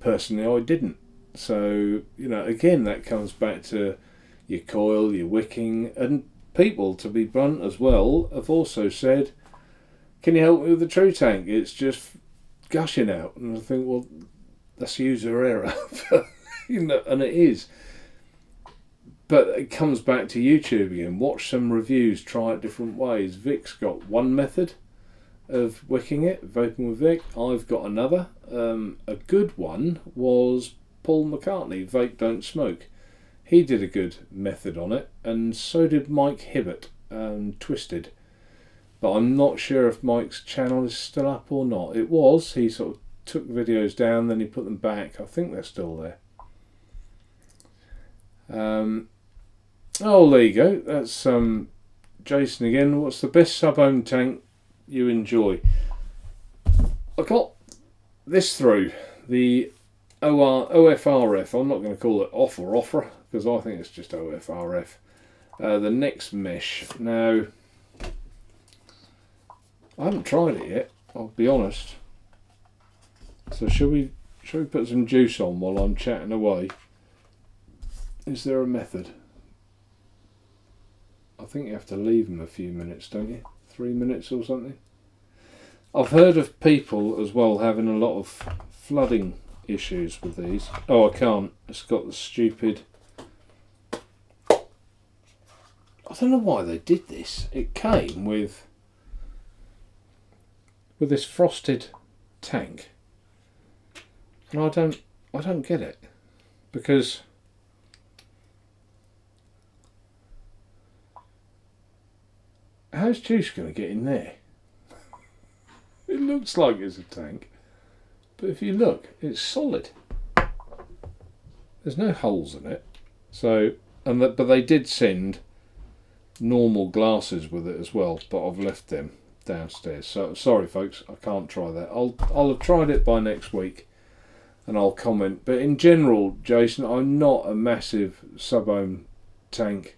Personally, I didn't. So, you know, again, that comes back to your coil, your wicking, and people, to be blunt as well, have also said, can you help me with the True tank? It's just gushing out. And I think, well, that's user error. You know, and it is. But it comes back to YouTube again. Watch some reviews, try it different ways. Vic's got one method of wicking it, vaping with Vic. I've got another. A good one was Paul McCartney, Vape Don't Smoke. He did a good method on it, and so did Mike Hibbert, Twisted. But I'm not sure if Mike's channel is still up or not. It was. He sort of took the videos down, then he put them back. I think they're still there. Oh, there you go. That's Jason again. What's the best sub-ohm tank you enjoy? I got this through the OFRF. I'm not going to call it offer because I think it's just OFRF. The next mesh. Now, I haven't tried it yet, I'll be honest. So should we put some juice on while I'm chatting away? Is there a method? I think you have to leave them a few minutes, don't you? 3 minutes or something. I've heard of people as well having a lot of flooding issues with these. Oh, I can't. It's got the stupid... I don't know why they did this. It came with this frosted tank, and I don't get it, because how's juice going to get in there? It looks like it's a tank, but if you look, it's solid. There's no holes in it. So, but they did send normal glasses with it as well, but I've left them downstairs. So sorry folks, I can't try that. I'll have tried it by next week and I'll comment. But in general, Jason, I'm not a massive sub-ohm tank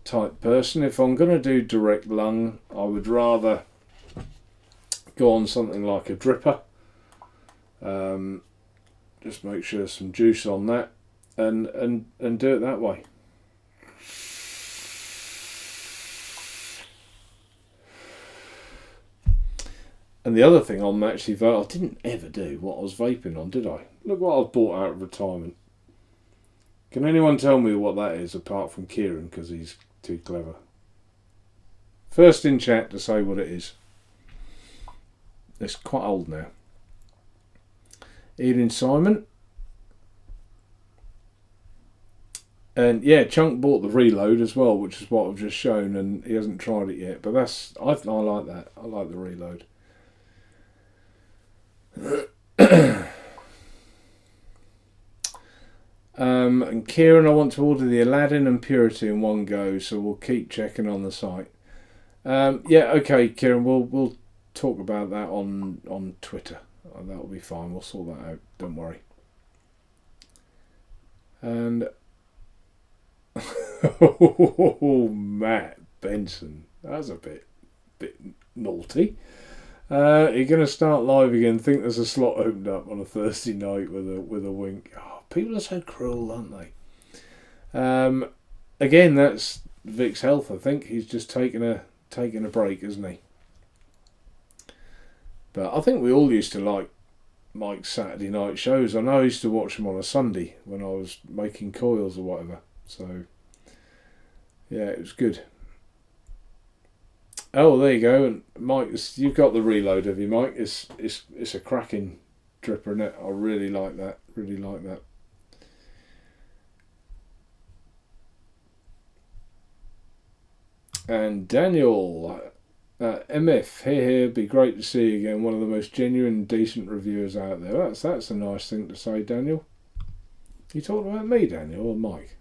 type person. If I'm going to do direct lung, I would rather go on something like a dripper. Just make sure there's some juice on that and do it that way. And the other thing I'm actually, I didn't ever do what I was vaping on, did I? Look what I've bought out of retirement. Can anyone tell me what that is apart from Kieran, because he's too clever? First in chat to say what it is. It's quite old now. Evening, Simon. And yeah, Chunk bought the Reload as well, which is what I've just shown, and he hasn't tried it yet. But I like that. I like the Reload. And Kieran, I want to order the Aladdin and Purity in one go, so we'll keep checking on the site. Yeah, okay, Kieran, we'll talk about that on Twitter. That'll be fine. We'll sort that out. Don't worry. And oh, Matt Benson, that's a bit naughty. You're going to start live again. Think there's a slot opened up on a Thursday night with a wink. Oh, people are so cruel, aren't they? Again, that's Vic's health. I think he's just taking a break, isn't he? But I think we all used to like Mike's Saturday night shows. I know I used to watch them on a Sunday when I was making coils or whatever. So yeah, it was good. Oh, there you go. And Mike, you've got the Reload, have you, Mike? It's a cracking dripper, isn't it? I really like that. Really like that. And Daniel, MF, here, be great to see you again. One of the most genuine and decent reviewers out there. That's a nice thing to say, Daniel. You talking about me, Daniel, or Mike?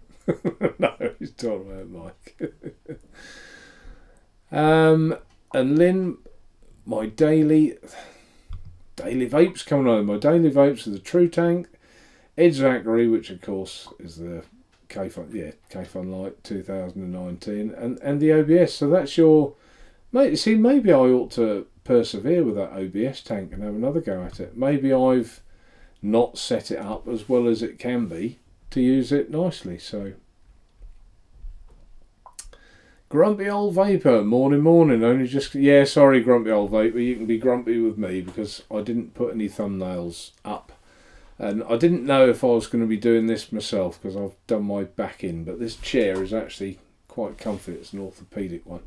No, he's talking about Mike. And Lynn, my daily vapes coming on. My daily vapes are the True Tank, Ed Zachary, which of course is the K-Fun Light 2019, and the OBS. So that's your mate. See, maybe I ought to persevere with that OBS tank and have another go at it. Maybe I've not set it up as well as it can be to use it nicely. So. Grumpy old vapor, morning, only just... Yeah, sorry, grumpy old vapor, you can be grumpy with me because I didn't put any thumbnails up. And I didn't know if I was going to be doing this myself because I've done my back in, but this chair is actually quite comfy. It's an orthopaedic one.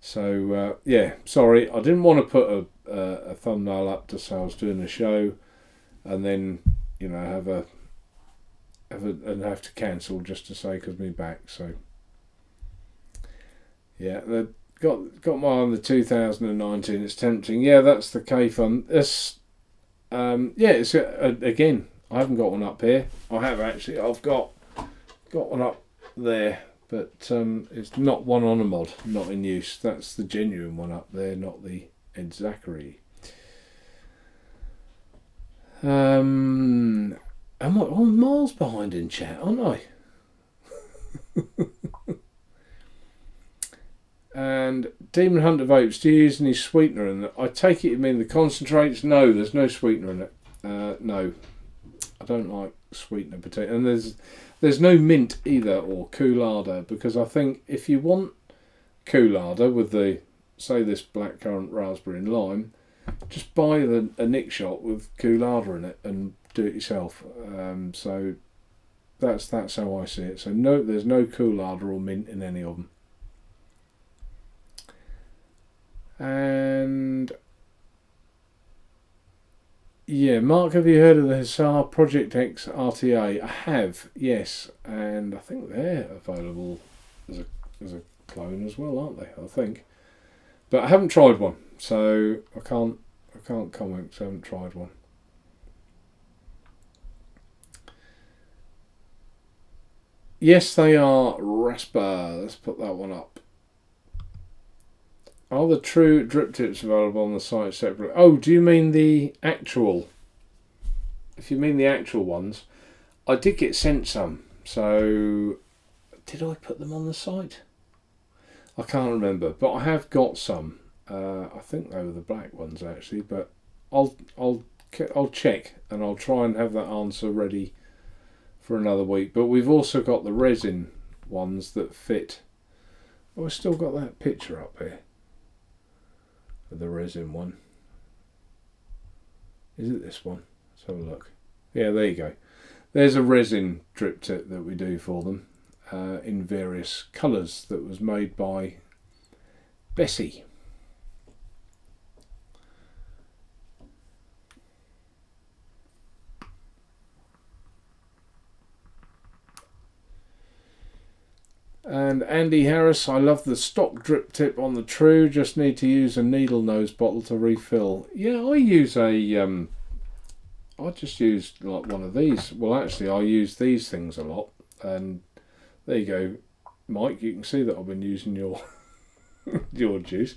So, yeah, sorry, I didn't want to put a thumbnail up to say I was doing a show and then, you know, have to cancel just to say because of my back, so... Yeah, they've got my on the 2019. It's tempting. Yeah, that's the K-Fun. It's it's again. I haven't got one up here. I have actually. I've got one up there, but it's not one on a mod, not in use. That's the genuine one up there, not the Ed Zachary. I'm miles behind in chat, aren't I? And Demon Hunter Vapes, do you use any sweetener in it? I take it you mean the concentrates? No, there's no sweetener in it. No, I don't like sweetener potato. And there's no mint either or Coolada, because I think if you want Coolada with the, say this blackcurrant, raspberry and lime, just buy a Nick shot with Coolada in it and do it yourself. So that's how I see it. So no, there's no Coolada or mint in any of them. And yeah, Mark, have you heard of the Hussar Project X RTA? I have, yes, and I think they're available as a clone as well, aren't they? I think, but I haven't tried one, so I can't comment because I haven't tried one. Yes, they are Raspa. Let's put that one up. Are the true drip tips available on the site separately? Oh, do you mean the actual? If you mean the actual ones, I did get sent some. So, did I put them on the site? I can't remember, but I have got some. I think they were the black ones actually, but I'll check and I'll try and have that answer ready for another week. But we've also got the resin ones that fit. Oh, I've still got that picture up here. The resin one. Is it this one? Let's have a look. Yeah, there you go. There's a resin drip tip that we do for them in various colours that was made by Bessie. And Andy Harris, I love the stock drip tip on the True. Just need to use a needle nose bottle to refill. Yeah, I use a. I just use like one of these. Well, actually, I use these things a lot. And there you go, Mike. You can see that I've been using your your juice,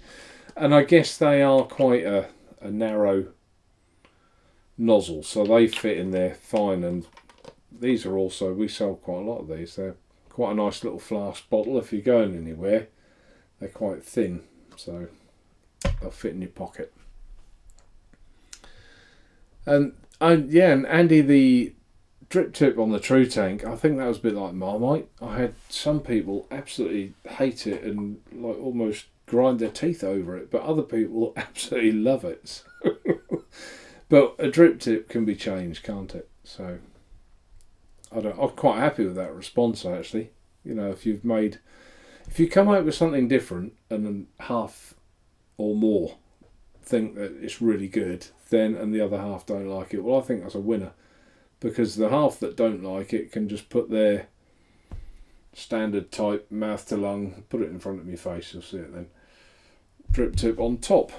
and I guess they are quite a narrow nozzle, so they fit in there fine. And these are also, we sell quite a lot of these. They're quite a nice little flask bottle. If you're going anywhere, they're quite thin, so they'll fit in your pocket. And Andy, the drip tip on the True Tank, I think that was a bit like Marmite. I had some people absolutely hate it and like almost grind their teeth over it, but other people absolutely love it. But a drip tip can be changed, can't it? So I'm quite happy with that response, actually. You know, if you come out with something different and then half or more think that it's really good, then and the other half don't like it, well, I think that's a winner, because the half that don't like it can just put their standard type mouth to lung, put it in front of your face, you'll see it then, drip tip on top.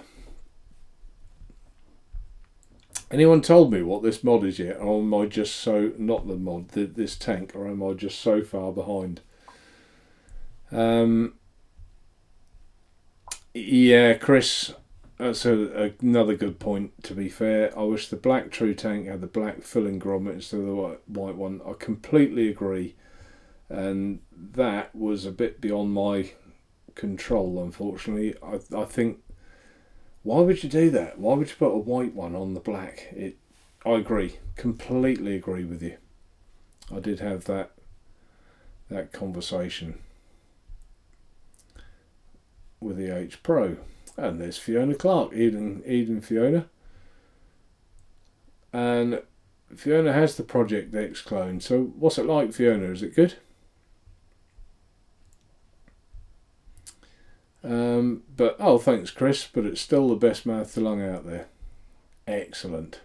Anyone told me what this mod is yet, or am I just so, not the mod, this tank, or am I just so far behind? Yeah, Chris, that's another good point, to be fair. I wish the black True Tank had the black filling grommet instead of the white one. I completely agree. And that was a bit beyond my control, unfortunately. I think, why would you do that? Why would you put a white one on the black? I agree, completely agree with you. I did have that conversation with the H Pro. And there's Fiona Clark, Eden Fiona. And Fiona has the Project X clone. So what's it like, Fiona? Is it good? But thanks, Chris. But it's still the best mouth to lung out there. Excellent.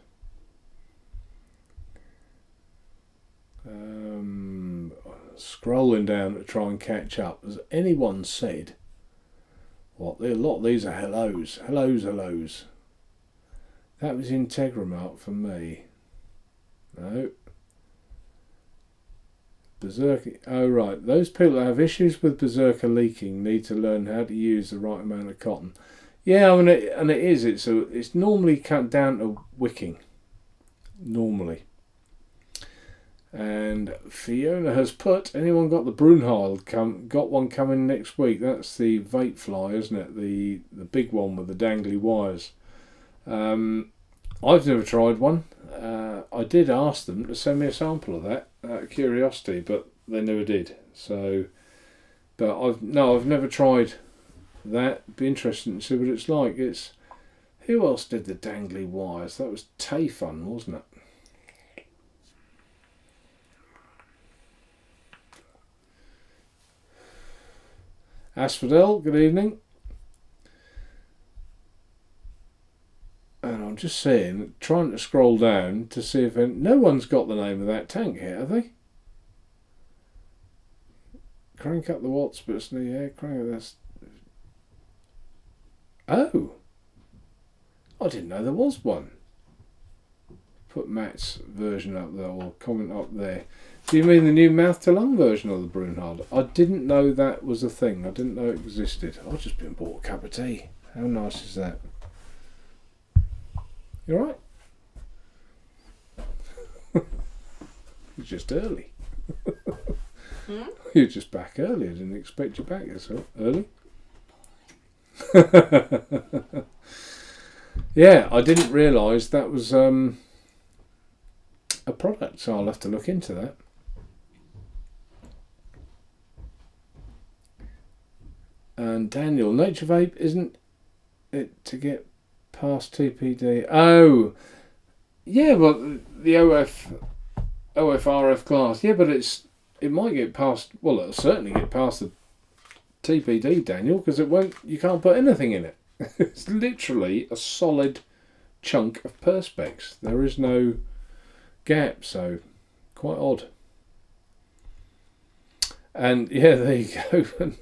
Scrolling down to try and catch up. Has anyone said what? A lot of these are hellos. Hellos. That was Integramark for me. No. Berserker. Oh, right. Those people that have issues with Berserker leaking need to learn how to use the right amount of cotton. Yeah, I mean, it's normally cut down to wicking. Normally. And Fiona has put, anyone got the Brunhild? Got one coming next week. That's the Vape fly, isn't it? The big one with the dangly wires. I've never tried one. I did ask them to send me a sample of that out of curiosity, but they never did. So, but I've never tried that. It'd be interesting to see what it's like. Who else did the dangly wires? That was Tay-Fun, wasn't it? Asphodel, good evening. And I'm just saying, trying to scroll down to see if no one's got the name of that tank here, have they? Crank up the watts, but it's crank up this. Oh, I didn't know there was one. Put Matt's version up there, or comment up there. Do you mean the new mouth to lung version of the Brunhild? I didn't know that was a thing. I didn't know it existed. I've just been bought a cup of tea. How nice is that? You alright? You're just early. You're just back early. I didn't expect you back so early. Yeah, I didn't realise that was a product, so I'll have to look into that. And Daniel, Nature Vape isn't it to get past TPD? Oh, Yeah, but the OFRF class, yeah, but it might get past. Well, it'll certainly get past the TPD, Daniel, because it won't. You can't put anything in it. It's literally a solid chunk of perspex. There is no gap, so quite odd. And yeah, there you go. And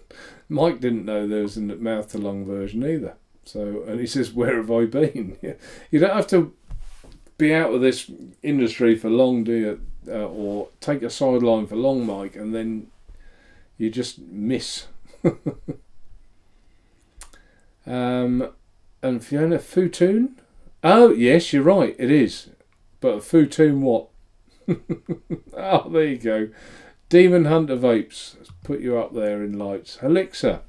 Mike didn't know there was a mouth to lung version either. So, and he says, "Where have I been?" You don't have to be out of this industry for long, do you? Or take a sideline for long, Mike, and then you just miss. And Fiona, Futoon? Oh, yes, you're right, it is. But Futoon what? Oh, there you go. Demon Hunter Vapes. Let's put you up there in lights. Elixir.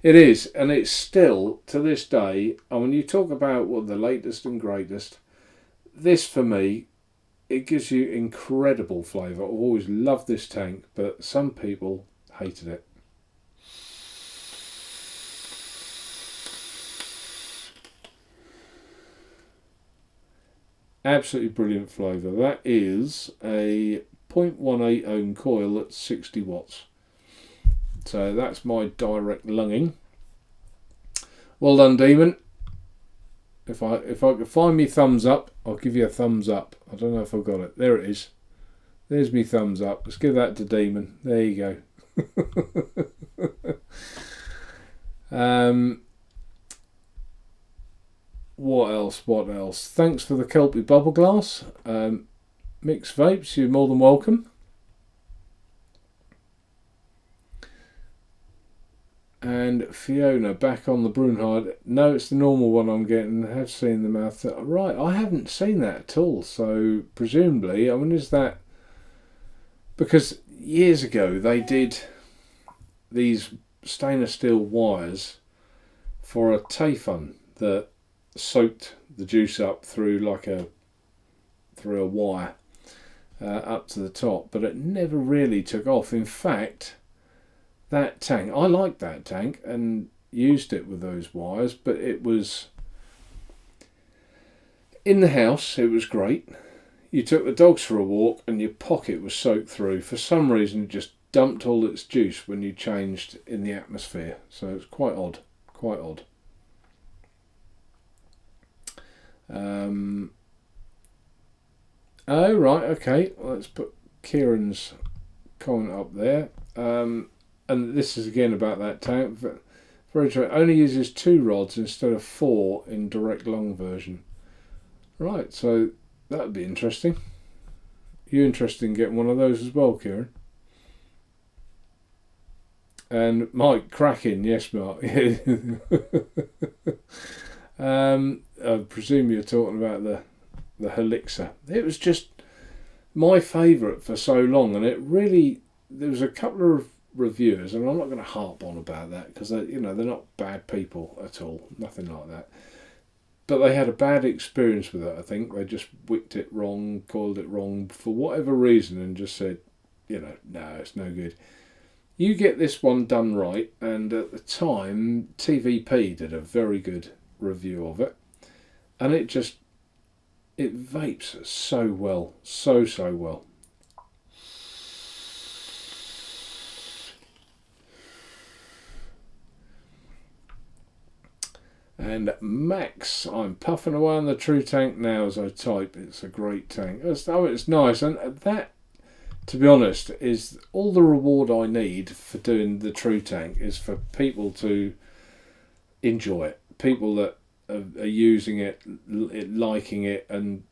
It is, and it's still, to this day, and when you talk about what the latest and greatest, this for me, it gives you incredible flavour. I've always loved this tank, but some people hated it. Absolutely brilliant flavour. That is a 0.18 ohm coil at 60 watts. So that's my direct lunging. Well done, Demon. If I could find me thumbs up, I'll give you a thumbs up. I don't know if I've got it. There it is. There's me thumbs up. Let's give that to Demon. There you go. What else? Thanks for the Kelpie bubble glass. Mixed Vapes, you're more than welcome. And Fiona, back on the Brunhard. No, it's the normal one I'm getting. I have seen the mouth. Right, I haven't seen that at all. So, presumably, I mean, is that... Because years ago, they did these stainless steel wires for a Tayfun that soaked the juice up through a wire up to the top, but it never really took off. In fact, that tank, I liked that tank and used it with those wires, but it was in the house, it was great. You took the dogs for a walk and your pocket was soaked through. For some reason, it just dumped all its juice when you changed in the atmosphere. So it's quite odd. Oh, right, okay. Let's put Kieran's comment up there. And this is again about that tank. Very true. It only uses 2 rods instead of 4 in direct lung version. Right, so that would be interesting. You interested in getting one of those as well, Kieran? And Mike, cracking, yes, Mark. I presume you're talking about the Elixir. It was just my favourite for so long, and it really, there was a couple of reviewers, and I'm not going to harp on about that because they're not bad people at all, nothing like that. But they had a bad experience with it. I think they just wicked it wrong, called it wrong for whatever reason, and just said, no, it's no good. You get this one done right, and at the time, TVP did a very good review of it, and it vapes so well, so well. And Max, I'm puffing away on the True Tank now as I type. It's a great tank. It's nice, and that, to be honest, is all the reward I need for doing the True Tank is for people to enjoy it. People that are using it, liking it, and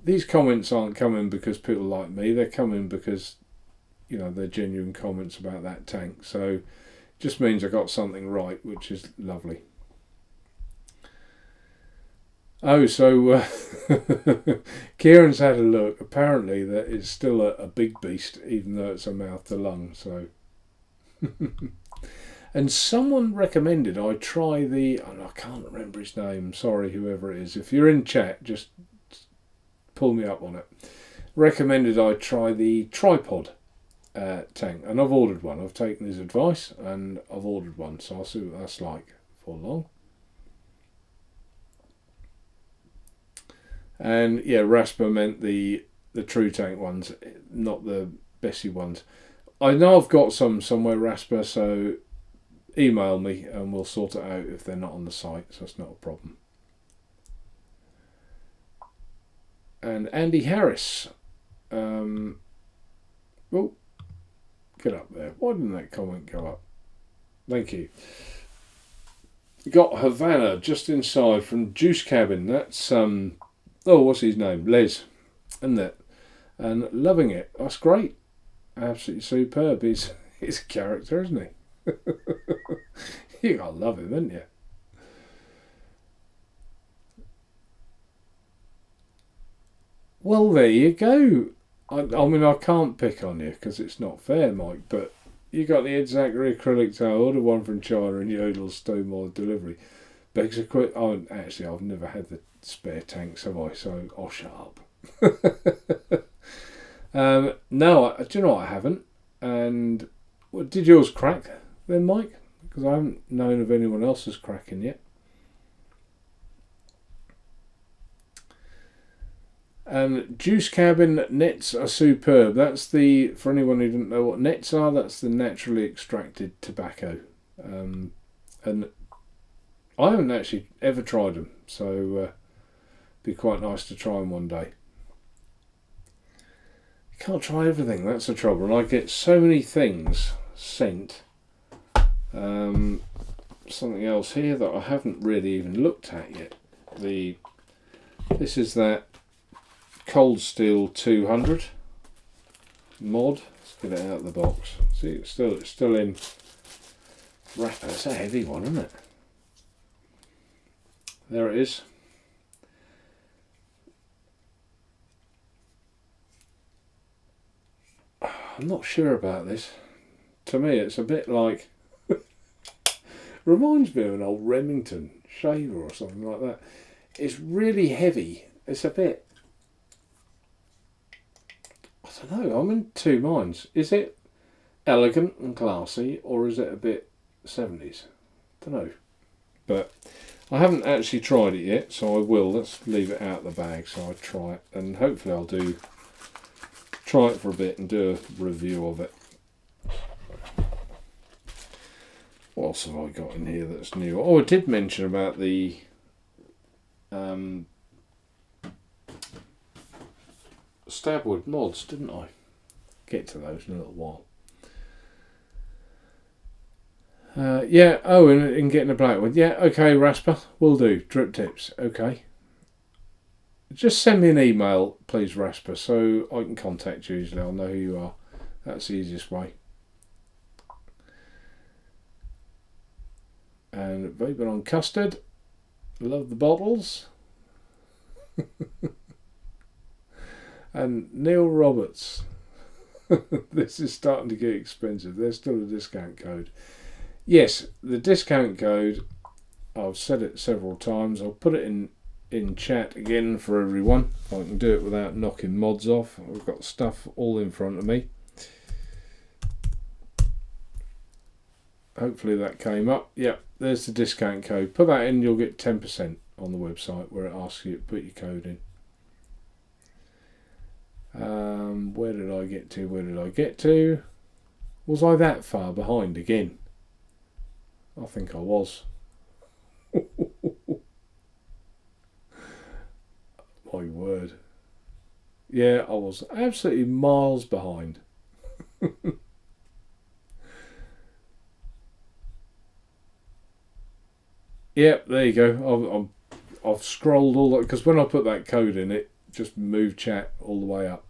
these comments aren't coming because people like me. They're coming because they're genuine comments about that tank. So it just means I got something right, which is lovely. Oh, so Kieran's had a look. Apparently, that is still a big beast, even though it's a mouth to lung. So, and someone recommended I try I can't remember his name. Sorry, whoever it is. If you're in chat, just pull me up on it. Recommended I try the tripod tank, and I've ordered one. I've taken his advice, and I've ordered one. So I'll see what that's like for long. And yeah, Rasper meant the True Tank ones, not the Bessie ones. I know I've got some somewhere, Rasper, so email me and we'll sort it out if they're not on the site, so it's not a problem. And Andy Harris. Oh, get up there. Why didn't that comment go up? Thank you. Got Havana just inside from Juice Cabin. That's what's his name? Les, isn't it? And loving it. That's great. Absolutely superb. He's a character, isn't he? You gotta love him, haven't you? Well, there you go. I mean, I can't pick on you because it's not fair, Mike, but you got the Ed Zachary acrylic towel, ordered one from China and Yodel's Stonewall delivery. Begs a quick. Oh, actually, I've never had the spare tanks, have I? So I'll shut up. No, do you know what? I haven't. And did yours crack then, Mike? Because I haven't known of anyone else's cracking yet. And Juice Cabin nets are superb. That's for anyone who didn't know what nets are, that's the naturally extracted tobacco. And I haven't actually ever tried them, so be quite nice to try them one day. You can't try everything, that's the trouble. And I get so many things sent. Something else here that I haven't really even looked at yet. This is that Cold Steel 200 mod. Let's get it out of the box. See, it's still in wrapper. It's a heavy one, isn't it? There it is. I'm not sure about this. To me, it's a bit like reminds me of an old Remington shaver or something like that. It's really heavy. It's a bit. I don't know, I'm in two minds. Is it elegant and classy, or is it a bit 70s? I don't know. But I haven't actually tried it yet, so I will. Let's leave it out of the bag so I try it. And hopefully I'll try it for a bit and do a review of it. What else have I got in here that's new? Oh, I did mention about the Stabwood mods, didn't I? Get to those in a little while. Yeah, oh, and getting a black one. Yeah, okay, Rasper, will do. Drip tips, okay. Just send me an email, please, Rasper, so I can contact you easily. I'll know who you are. That's the easiest way. And Vaping on Custard. Love the bottles. And Neil Roberts. This is starting to get expensive. There's still a discount code. Yes, the discount code, I've said it several times. I'll put it in chat again for everyone. I can do it without knocking mods off. I've got stuff all in front of me. Hopefully that came up. Yep, there's the discount code. Put that in, you'll get 10% on the website where it asks you to put your code in. Where did I get to? Was I that far behind again? I think I was. My word. Yeah, I was absolutely miles behind. Yep, there you go. I've scrolled all that because when I put that code in, it just moved chat all the way up.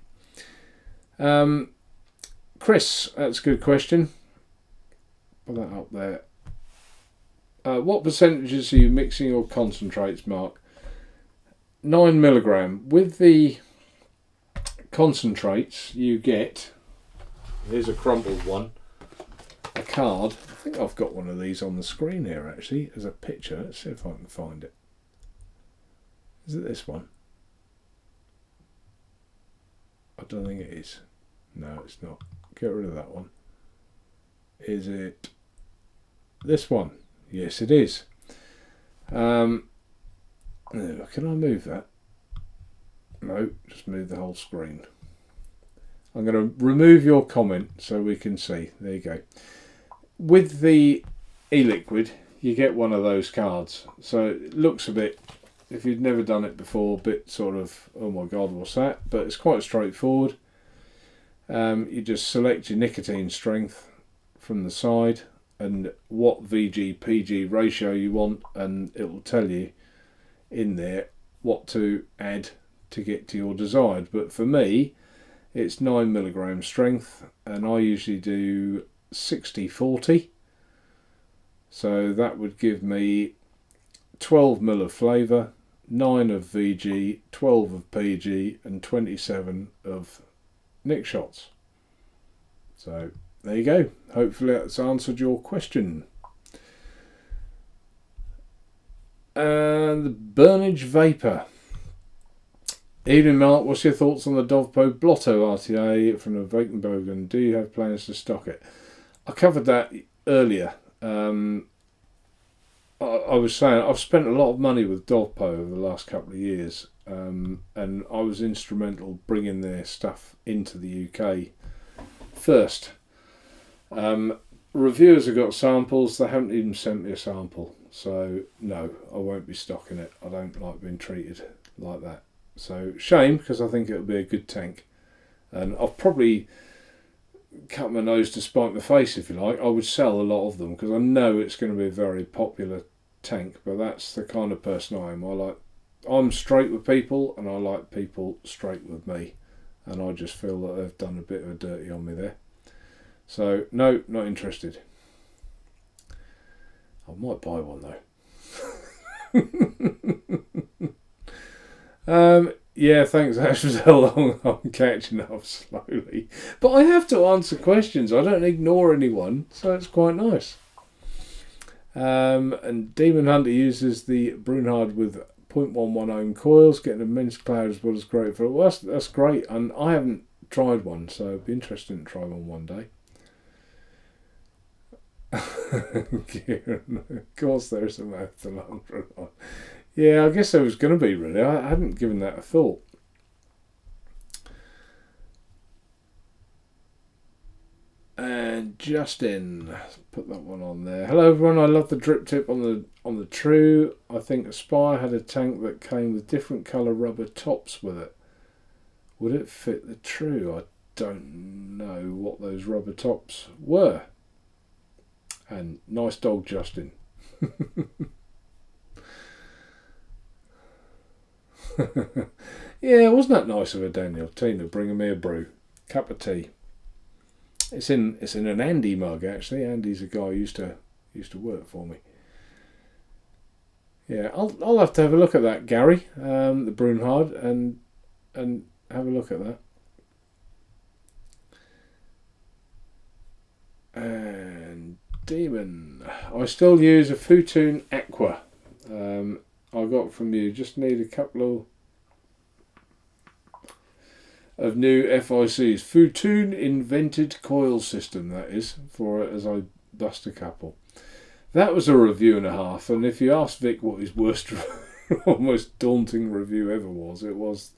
Chris, that's a good question. Put that up there. What percentages are you mixing your concentrates, Mark? 9 milligram. With the concentrates, you get. Here's a crumpled one. A card. I think I've got one of these on the screen here actually as a picture. Let's see if I can find it. Is it this one? I don't think it is. No, it's not. Get rid of that one. Is it this one? Yes, it is. Can I move that? No, just move the whole screen. I'm going to remove your comment so we can see. There you go. With the e-liquid, you get one of those cards. So it looks a bit, if you've never done it before, a bit sort of, oh my God, what's that? But it's quite straightforward. You just select your nicotine strength from the side and what VG-PG ratio you want, and it will tell you in there what to add to get to your desired. But for me, it's 9 milligram strength, and I usually do 60-40. So that would give me 12 mil of flavour, 9 of VG, 12 of PG, and 27 of Nick shots. So there you go. Hopefully that's answered your question. And the Burnage Vapor. Evening, Mark. What's your thoughts on the Dovpo Blotto RTA from the Vape? Do you have plans to stock it? I covered that earlier. I was saying I've spent a lot of money with Dovpo over the last couple of years, and I was instrumental bringing their stuff into the UK first. Reviewers have got samples. They haven't even sent me a sample, so no, I won't be stocking it. I don't like being treated like that. So shame, because I think it'll be a good tank, and I've probably cut my nose to spite my face, if you like. I would sell a lot of them because I know it's going to be a very popular tank, but that's the kind of person I am. I'm straight with people, and I like people straight with me, and I just feel that they've done a bit of a dirty on me there. So no, not interested. I might buy one though. Yeah, thanks Ash, for so long. I'm catching up slowly, but I have to answer questions. I don't ignore anyone, so it's quite nice. And Demon Hunter uses the Brunhard with 0.11 ohm coils, getting immense cloud as well as great for. Well, that's great, and I haven't tried one, so it'd be interesting to try one day. Kieran, of course there's a mouth to long for a Yeah, I guess there was going to be, really. I hadn't given that a thought. And Justin, put that one on there. Hello everyone, I love the drip tip on the True. I think Aspire had a tank that came with different colour rubber tops with it. Would it fit the True? I don't know what those rubber tops were. And nice dog, Justin. Yeah, wasn't that nice of her, Daniel? Tina bringing me a brew, cup of tea. It's in an Andy mug, actually. Andy's a guy who used to work for me. Yeah, I'll have to have a look at that, Gary, the Brunhard, and have a look at that. And Demon, I still use a Futoon Aqua. I got from you. Just need a couple of new FICs. Futoon invented coil system, that is, for it, as I bust a couple. That was a review and a half, and if you ask Vic what his worst or most daunting review ever was, it was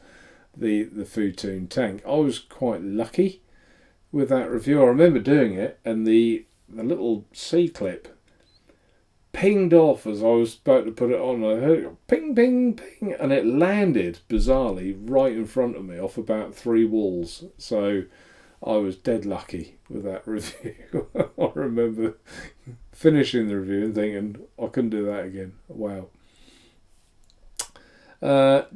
the Futoon tank. I was quite lucky with that review. I remember doing it, and the little C-clip pinged off as I was about to put it on. I heard it go ping, ping, ping, and it landed bizarrely right in front of me off about 3 walls. So I was dead lucky with that review. I remember finishing the review and thinking, I couldn't do that again. Wow.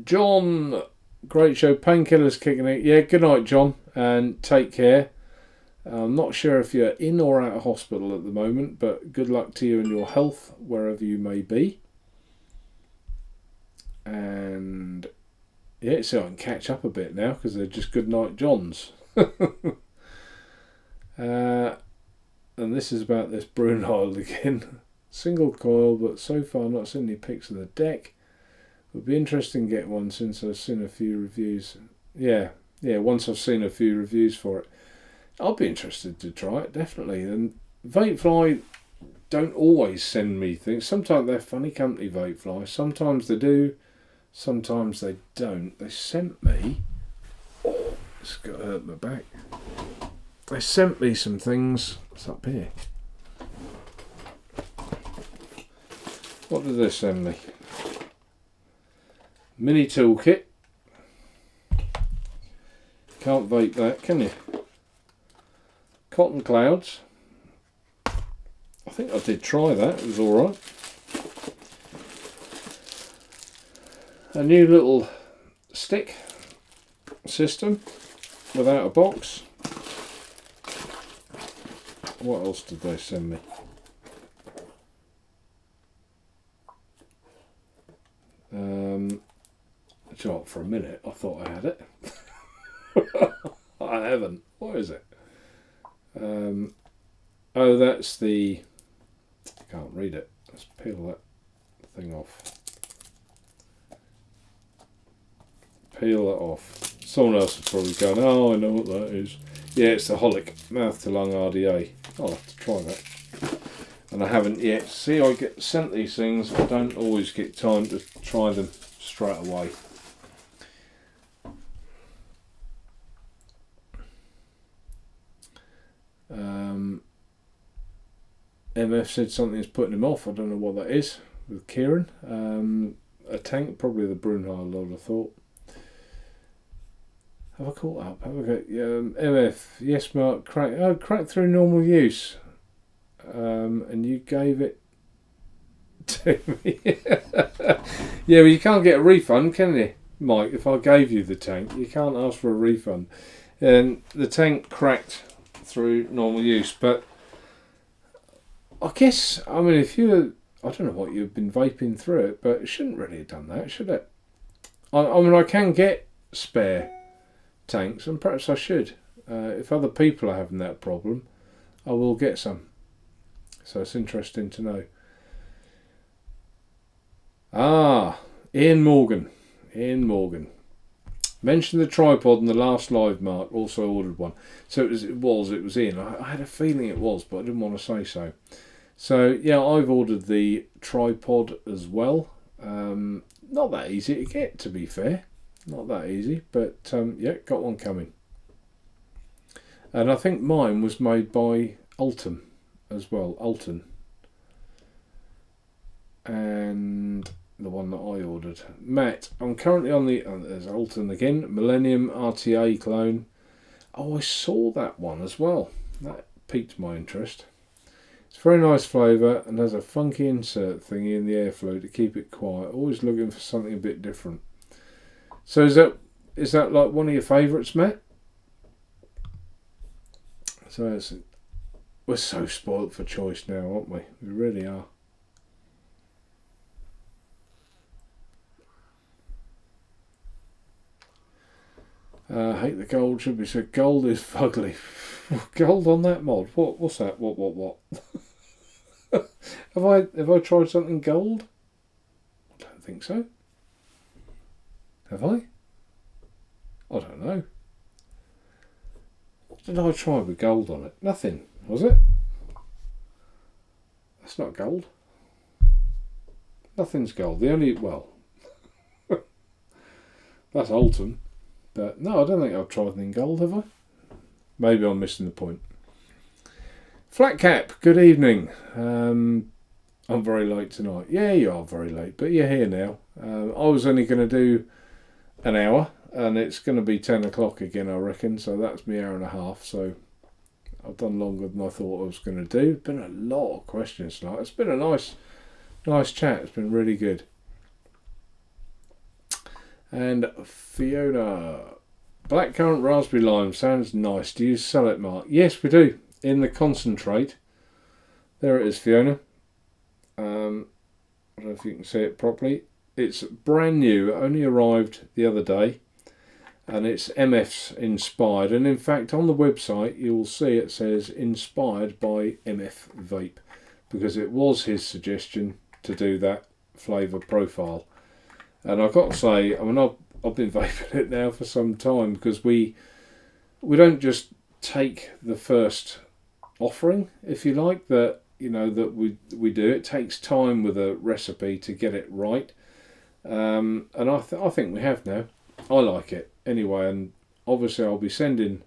John, great show. Painkillers kicking it. Yeah, good night, John, and take care. I'm not sure if you're in or out of hospital at the moment, but good luck to you and your health wherever you may be. And yeah, so I can catch up a bit now because they're just good night Johns. And this is about this Brunhard again. Single coil, but so far not seen any pics of the deck. Would be interesting to get one since I've seen a few reviews. Yeah, once I've seen a few reviews for it. I'll be interested to try it, definitely. And Vapefly don't always send me things. Sometimes they're funny company, Vapefly. Sometimes they do, Sometimes they don't. They sent me... Oh, it's got to hurt my back. They sent me some things. What's up here? What did they send me? Mini toolkit. Can't vape that, can you? Cotton clouds. I think I did try that. It was alright. A new little stick system without a box. What else did they send me? For a minute I thought I had it. I haven't. What is it? Oh, that's the... I can't read it. Let's peel that thing off. Peel that off. Someone else is probably going, oh, I know what that is. Yeah, it's the Holic mouth to lung RDA. I'll have to try that. And I haven't yet. See, I get sent these things. I don't always get time to try them straight away. MF said something's putting him off. I don't know what that is with Kieran. A tank, probably the Brunei load, I thought. Have I caught up? Have I got MF? Yes, Mark. Crack through normal use. And you gave it to me. Yeah, well, you can't get a refund, can you, Mike? If I gave you the tank, you can't ask for a refund. And the tank cracked through normal use, but I guess, I mean, if you, I don't know what you've been vaping through it, but it shouldn't really have done that, should it? I mean, I can get spare tanks, and perhaps I should. If other people are having that problem, I will get some. So it's interesting to know. Ah, Ian Morgan. Mentioned the tripod in the last live, Mark. Also ordered one. So it was Ian. I had a feeling it was, but I didn't want to say so. So yeah, I've ordered the tripod as well. Not that easy to get, to be fair. Not that easy, but yeah, got one coming. And I think mine was made by Alton as well. Alton. And the one that I ordered. Matt, I'm currently on the... there's Alton again. Millennium RTA clone. Oh, I saw that one as well. That piqued my interest. It's a very nice flavour and has a funky insert thingy in the airflow to keep it quiet. Always looking for something a bit different. So is that like one of your favourites, Matt? So we're so spoilt for choice now, aren't we? We really are. Hate the gold, should be said. Gold is fugly. Gold on that mod. What's that? What? Have I tried something gold? I don't think so. Have I? I don't know. What did I try with gold on it? Nothing, was it? That's not gold. Nothing's gold. The only, well, that's Alton. But no, I don't think I've tried anything gold, have I? Maybe I'm missing the point. Flat Cap, good evening. I'm very late tonight. Yeah, you are very late, but you're here now. I was only going to do an hour, and it's going to be 10 o'clock again, I reckon. So that's me hour and a half. So I've done longer than I thought I was going to do. There's been a lot of questions tonight. It's been a nice chat. It's been really good. And Fiona, blackcurrant raspberry lime sounds nice. Do you sell it, Mark? Yes, we do. In the concentrate. There it is, Fiona. I don't know if you can see it properly. It's brand new. It only arrived the other day. And it's MF's inspired. And in fact, on the website, you'll see it says inspired by MF Vape. Because it was his suggestion to do that flavour profile. And I've got to say, I mean, I've been vaping it now for some time because we don't just take the first offering, if you like, that we do. It takes time with a recipe to get it right. And I think we have now. I like it anyway, and obviously I'll be sending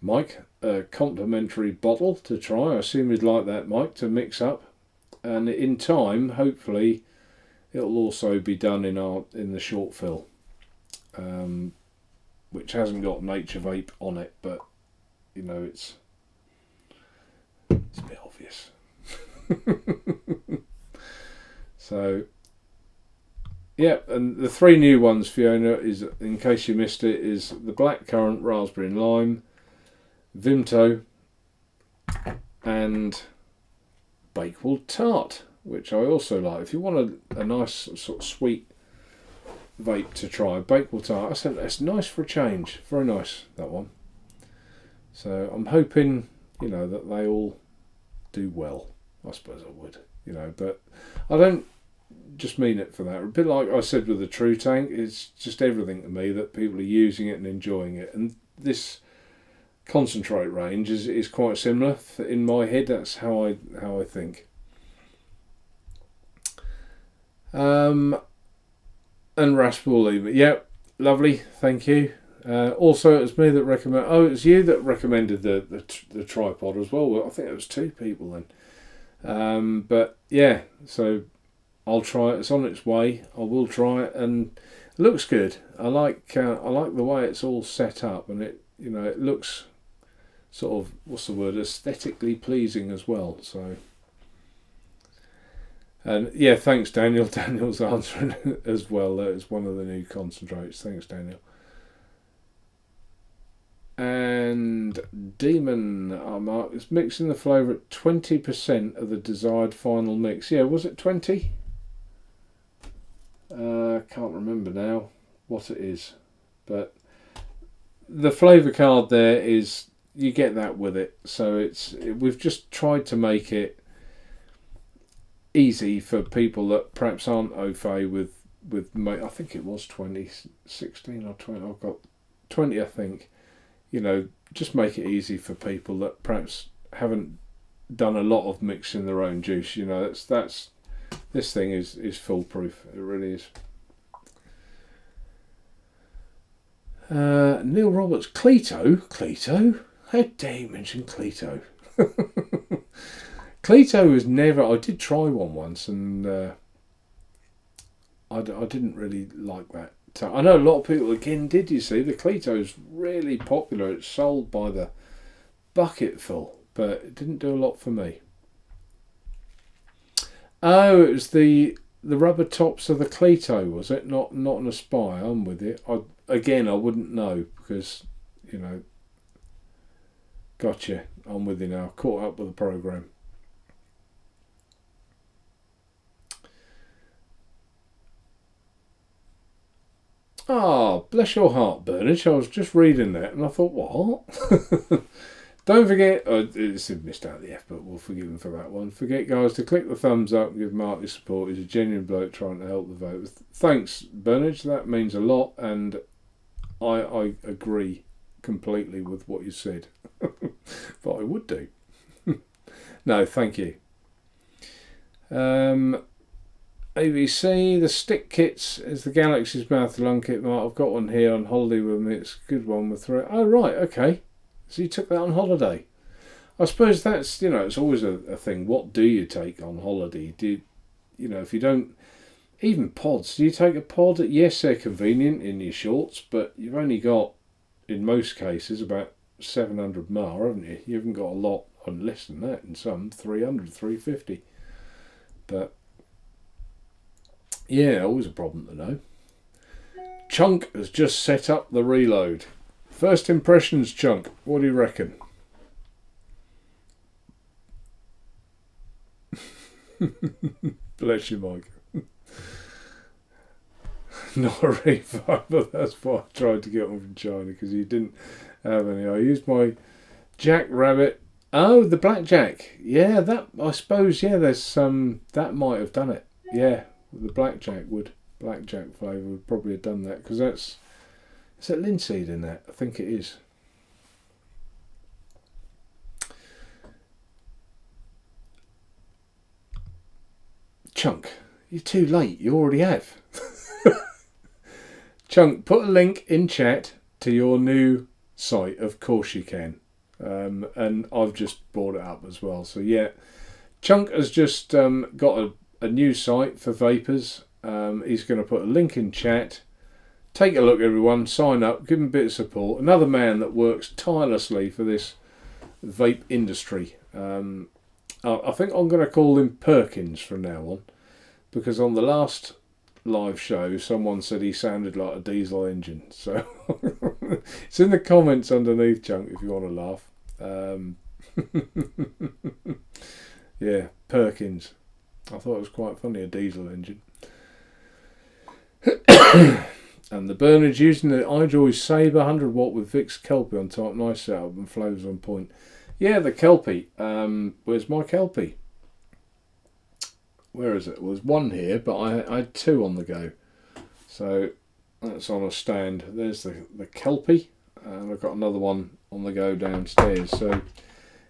Mike a complimentary bottle to try. I assume he'd like that, Mike, to mix up, and in time, hopefully, it'll also be done in the short fill, which hasn't got Nature Vape on it, but you know it's a bit obvious. So. Yeah, and the 3 new ones, Fiona, is, in case you missed it, is the Black Currant, Raspberry and Lime, Vimto, and Bakewell Tart, which I also like. If you want a nice sort of sweet vape to try, Bakewell Tart, I said that's nice for a change. Very nice, that one. So I'm hoping, you know, that they all do well. I suppose I would, you know, but I don't just mean it for that. A bit like I said with the True Tank, it's just everything to me that people are using it and enjoying it. And this concentrate range is quite similar in my head. That's how I think. And Raspberry Lima, yep, lovely, thank you. Also, it was me that recommended. Oh, it was you that recommended the tripod as well. I think it was 2 people then. But yeah, so I'll try it. It's on its way. I will try it, and it looks good. I like the way it's all set up, and it looks sort of, what's the word, aesthetically pleasing as well. So, and yeah, thanks Daniel. Daniel's answering as well. That is one of the new concentrates. Thanks Daniel. And Demon Mark is mixing the flavour at 20% of the desired final mix. Yeah, was it 20? Can't remember now what it is, but the flavour card there is, you get that with it. So we've just tried to make it easy for people that perhaps aren't au fait with I think it was 2016 or 20. I've got 20, I think. You know, just make it easy for people that perhaps haven't done a lot of mixing their own juice. You know, that's this thing is foolproof. It really is. Neil Roberts, Cleto. How dare you mention Cleto? Cleto was never. I did try one once, and I didn't really like that. I know a lot of people again did. You see, the Cleto is really popular. It's sold by the bucketful, but it didn't do a lot for me. Oh, it was the rubber tops of the Cleto, was it? Not an Aspire. I'm with it. I wouldn't know because, you know. Gotcha. I'm with you now. Caught up with the program. Oh, bless your heart, Bernard. I was just reading that and I thought, what? Don't forget, it's missed out the F, but we'll forgive him for that one. Forget, guys, to click the thumbs up and give Mark your support. He's a genuine bloke trying to help the vote. Thanks, Bernard. That means a lot, and I agree completely with what you said. But I would do. No, thank you. ABC, the stick kits is the Galaxy's Mouth Lung kit. Mark, I've got one here on holiday with me. It's a good one with 3. Oh, right, okay. So you took that on holiday. I suppose that's, it's always a thing. What do you take on holiday? If you don't, even pods, do you take a pod? Yes, they're convenient in your shorts, but you've only got, in most cases, about 700 mAh, haven't you? You haven't got a lot, or less than that in some, 300, 350. But, yeah, always a problem to know. Chunk has just set up the reload. First impressions, Chunk. What do you reckon? Bless you, Mike. Not a refund, but that's why I tried to get one from China, because he didn't have any. I used my Jack Rabbit. Oh, the Blackjack. Yeah, that, I suppose, yeah, there's some, that might have done it. Yeah, the Blackjack flavour would probably have done that, because that's, is that linseed in that? I think it is. Chunk, you're too late. You already have. Chunk, put a link in chat to your new site. Of course you can. And I've just brought it up as well. So yeah, Chunk has just got a new site for vapors. He's going to put a link in chat. Take a look, everyone. Sign up. Give him a bit of support. Another man that works tirelessly for this vape industry. I think I'm going to call him Perkins from now on, because on the last live show someone said he sounded like a diesel engine. So it's in the comments underneath, Chunk, if you want to laugh. Yeah, Perkins. I thought it was quite funny, a diesel engine. And the burner's using the iJoy Sabre 100 watt with Vic's Kelpie on top. Nice setup and flows on point. Yeah, the Kelpie. Where's my Kelpie? Where is it? Well, there's one here, but I had two on the go. So that's on a stand. There's the Kelpie. And I've got another one on the go downstairs. So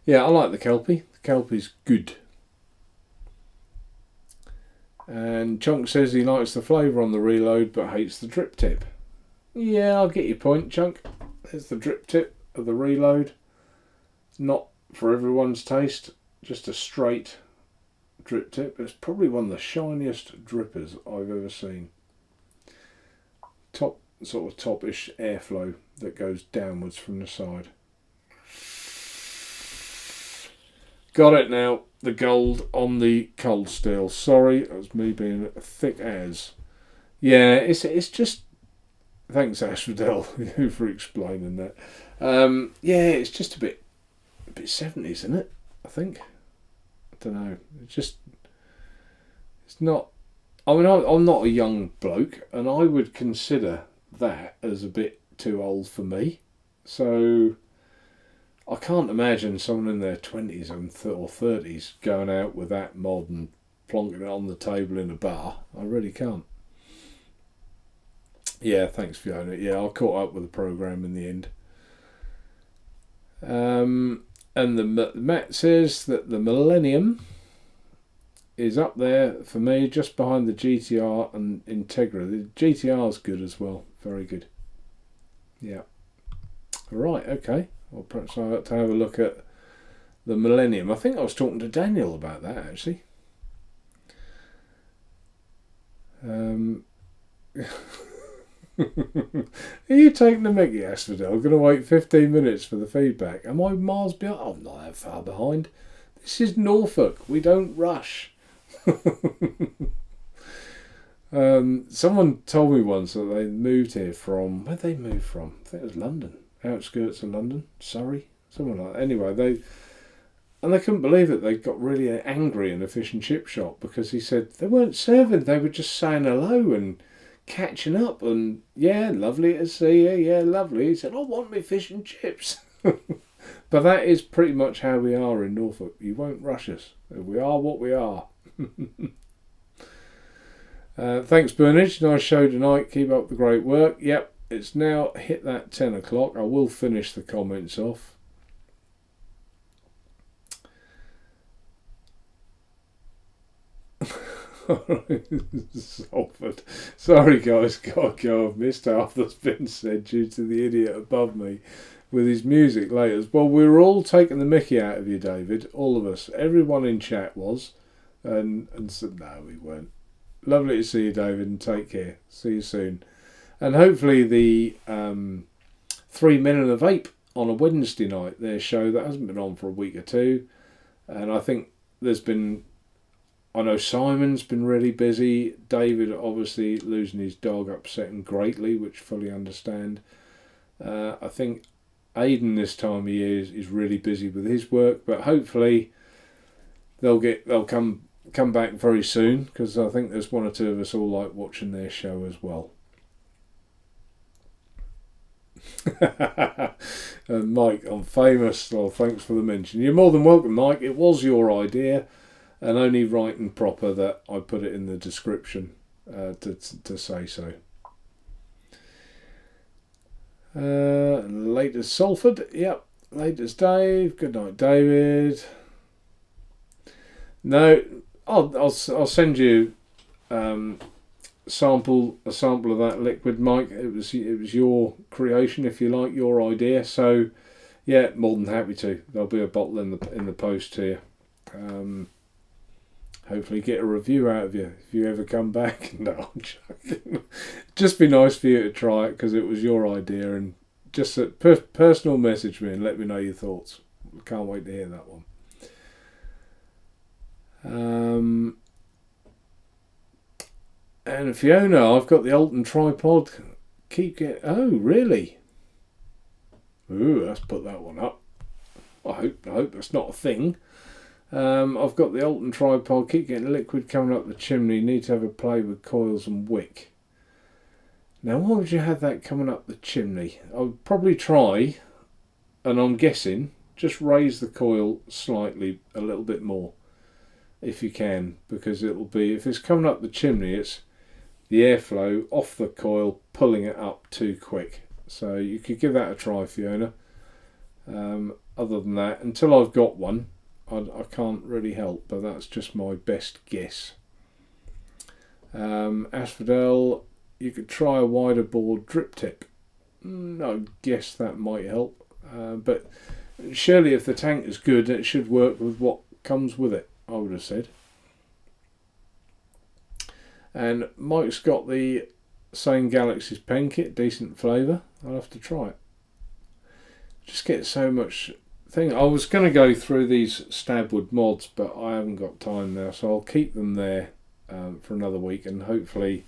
yeah, I like the Kelpie. The Kelpie's good. And Chunk says he likes the flavour on the reload but hates the drip tip. Yeah, I'll get your point, Chunk. There's the drip tip of the reload. Not for everyone's taste, just a straight drip tip. It's probably one of the shiniest drippers I've ever seen. Top, sort of topish airflow that goes downwards from the side. Got it now. The gold on the cold steel. Sorry, that was me being thick as. Yeah, it's just. Thanks, Asphodel, for explaining that. Yeah, it's just a bit 70s, isn't it? I think. I don't know. It's not. I mean, I'm not a young bloke, and I would consider that as a bit too old for me. So I can't imagine someone in their 20s or 30s going out with that mod and plonking it on the table in a bar. I really can't. Yeah, thanks, Fiona. Yeah, I caught up with the programme in the end. And Matt says that the Millennium is up there for me, just behind the GTR and Integra. The GTR's good as well. Very good. Yeah. Right, okay. Well, perhaps I'll have to have a look at the Millennium. I think I was talking to Daniel about that, actually. Are you taking the mickey, Asphodel? I'm going to wait 15 minutes for the feedback. Am I miles behind? I'm not that far behind. This is Norfolk. We don't rush. Someone told me once that they moved here from... Where'd they move from? I think it was London. Outskirts of London. Surrey. Something like that. Anyway, they couldn't believe it. They got really angry in a fish and chip shop because he said they weren't serving. They were just saying hello and catching up, and yeah, lovely to see you, yeah, lovely. He said, I want me fish and chips. But that is pretty much how we are in Norfolk. You won't rush us. We are what we are. Thanks, Burnage. Nice show tonight. Keep up the great work. Yep, it's now hit that 10 o'clock. I will finish the comments off. Salford. Sorry guys, gotta go. I've missed half that's been said due to the idiot above me with his music later. Well, we were all taking the mickey out of you, David. All of us. Everyone in chat was. And so, no, we weren't. Lovely to see you, David, and take care. See you soon. And hopefully the 3 Men and a Vape on a Wednesday night, their show, that hasn't been on for a week or two. And I think there's been... I know Simon's been really busy. David, obviously, losing his dog upset him greatly, which fully understand. I think Aidan this time of year is really busy with his work, but hopefully they'll come back very soon, because I think there's one or two of us all like watching their show as well. And Mike, I'm famous. Well, thanks for the mention. You're more than welcome, Mike. It was your idea. And only right and proper that I put it in the description to say so. Latest Salford, yep. Latest Dave. Good night, David. No, I'll send you a sample of that liquid, Mike. It was your creation, if you like, your idea. So yeah, more than happy to. There'll be a bottle in the post here. Hopefully get a review out of you if you ever come back. No, I'm joking. Just be nice for you to try it because it was your idea, and just a personal message me and let me know your thoughts. Can't wait to hear that one. And Fiona, I've got the Alton tripod. Oh, really? Ooh, let's put that one up. I hope that's not a thing. I've got the Alton tripod. Keep getting liquid coming up the chimney. Need to have a play with coils and wick. Now, why would you have that coming up the chimney? I would probably try, and I'm guessing, just raise the coil slightly, a little bit more, if you can, because it'll be, if it's coming up the chimney, it's the airflow off the coil pulling it up too quick. So you could give that a try, Fiona. Other than that, until I've got one, I can't really help, but that's just my best guess. Asphodel, you could try a wider bore drip tip. I guess that might help, but surely if the tank is good, it should work with what comes with it, I would have said. And Mike's got the same Galaxy's pen kit, decent flavour. I'll have to try it. Just get so much thing. I was going to go through these Stabwood mods, but I haven't got time now, so I'll keep them there for another week, and hopefully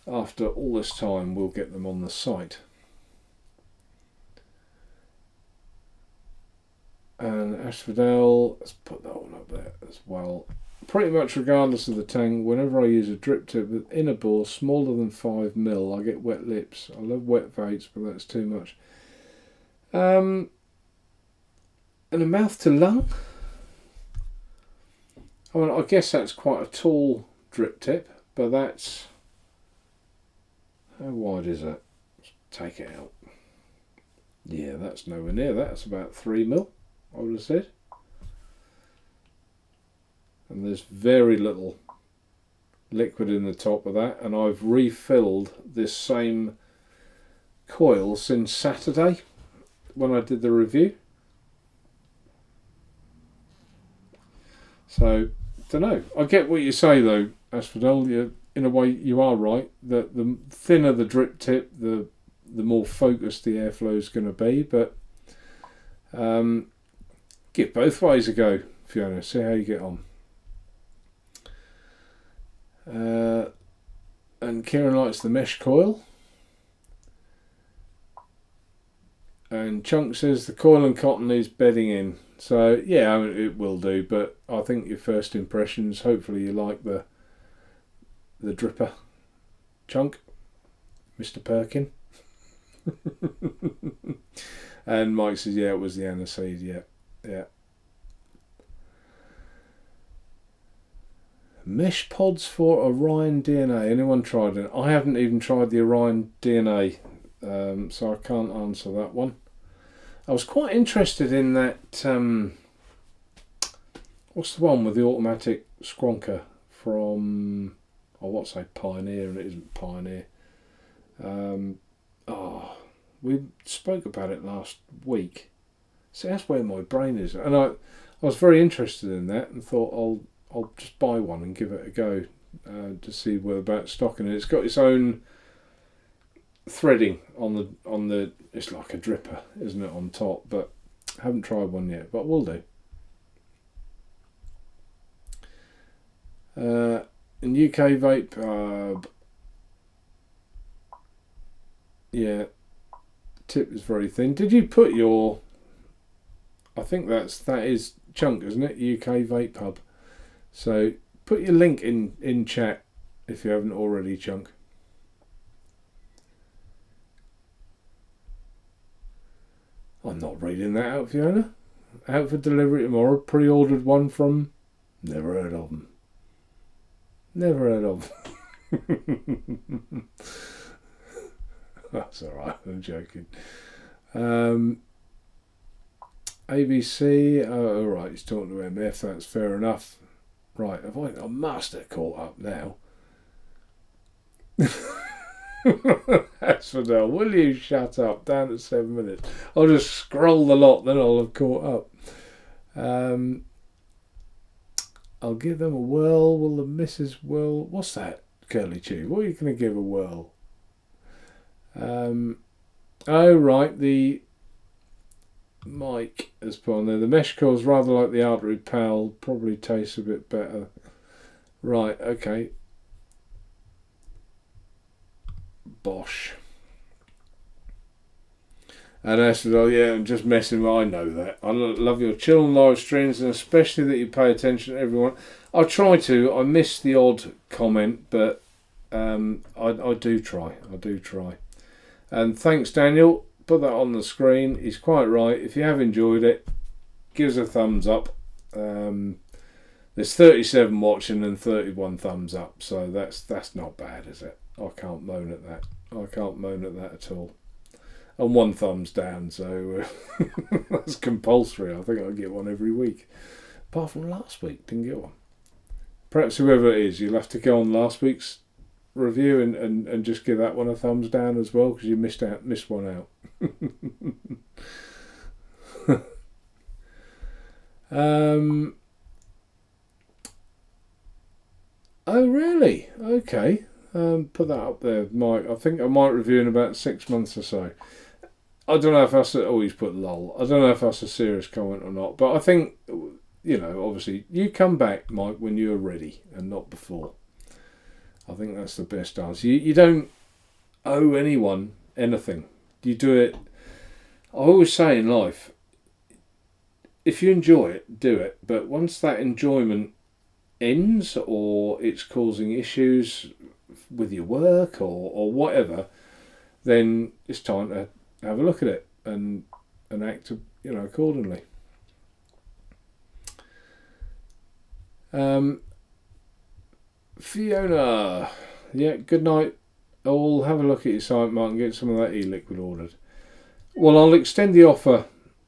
after all this time we'll get them on the site. And Asphodel, let's put that one up there as well. Pretty much regardless of the tank, whenever I use a drip tip with inner bore smaller than 5mm, I get wet lips. I love wet vapes, but that's too much. And a mouth to lung? I mean, I guess that's quite a tall drip tip, but that's... How wide is that? Let's take it out. Yeah, that's nowhere near that. That's about 3mm, I would have said. And there's very little liquid in the top of that, and I've refilled this same coil since Saturday when I did the review. So, don't know. I get what you say though, Asphodel. In a way, you are right. That the thinner the drip tip, the more focused the airflow is going to be. But give both ways a go, Fiona. See how you get on. And Kieran likes the mesh coil. And Chunk says the coil and cotton is bedding in. So yeah, I mean, it will do. But I think your first impressions, hopefully you like the dripper. Chunk, Mr. Perkin. And Mike says, yeah, it was the aniseed. Yeah. Mesh pods for Orion DNA. Anyone tried it? I haven't even tried the Orion DNA, so I can't answer that one. I was quite interested in that. What's the one with the automatic squonker from? I want to say Pioneer, and it isn't Pioneer. We spoke about it last week. See, that's where my brain is, and I was very interested in that, and thought I'll just buy one and give it a go to see where about stocking it. It's got its own threading on the. It's like a dripper, isn't it, on top? But I haven't tried one yet, but will do. In UK Vape, yeah, tip is very thin. Did you put your? I think that is Chunk, isn't it? UK Vape Hub. So put your link in chat if you haven't already, Chunk. I'm not reading that out, Fiona. Out for delivery tomorrow. Pre-ordered one from... Never heard of them. Never heard of them. That's alright, I'm joking. ABC, alright, he's talking to MF, that's fair enough. Right, I must have caught up now. Asphodel, will you shut up? Down to 7 minutes. I'll just scroll the lot, then I'll have caught up. I'll give them a whirl. Will the missus whirl? What's that, Curly Chew? What are you going to give a whirl? Oh, right, the mic has put on there. The mesh coil's rather like the Artery Pal. Probably tastes a bit better. Right, okay. Bosh. And Asphodel, yeah, I'm just messing. I know that. I love your chill and live streams, and especially that you pay attention to everyone. I try to. I miss the odd comment, but I do try. I do try. And thanks, Daniel. Put that on the screen. He's quite right. If you have enjoyed it, give us a thumbs up. There's 37 watching and 31 thumbs up, so that's not bad, is it? I can't moan at that. I can't moan at that at all. And 1 thumbs down, so that's compulsory. I think I'll get one every week. Apart from last week, didn't get one. Perhaps whoever it is, you'll have to go on last week's review and just give that one a thumbs down as well, because you missed one out. Oh really? Okay. Put that up there, Mike. I think I might review in about 6 months or so. I don't know if that's always put lol. I don't know if that's a serious comment or not, but I think, you know, obviously you come back, Mike, when you're ready and not before. I think that's the best answer. You don't owe anyone anything. You do it. I always say in life, if you enjoy it, do it. But once that enjoyment ends or it's causing issues with your work or whatever, then it's time to have a look at it and act, you know, accordingly. Fiona, yeah, good night. I'll have a look at your site, Mark, and get some of that e-liquid ordered. Well, I'll extend the offer,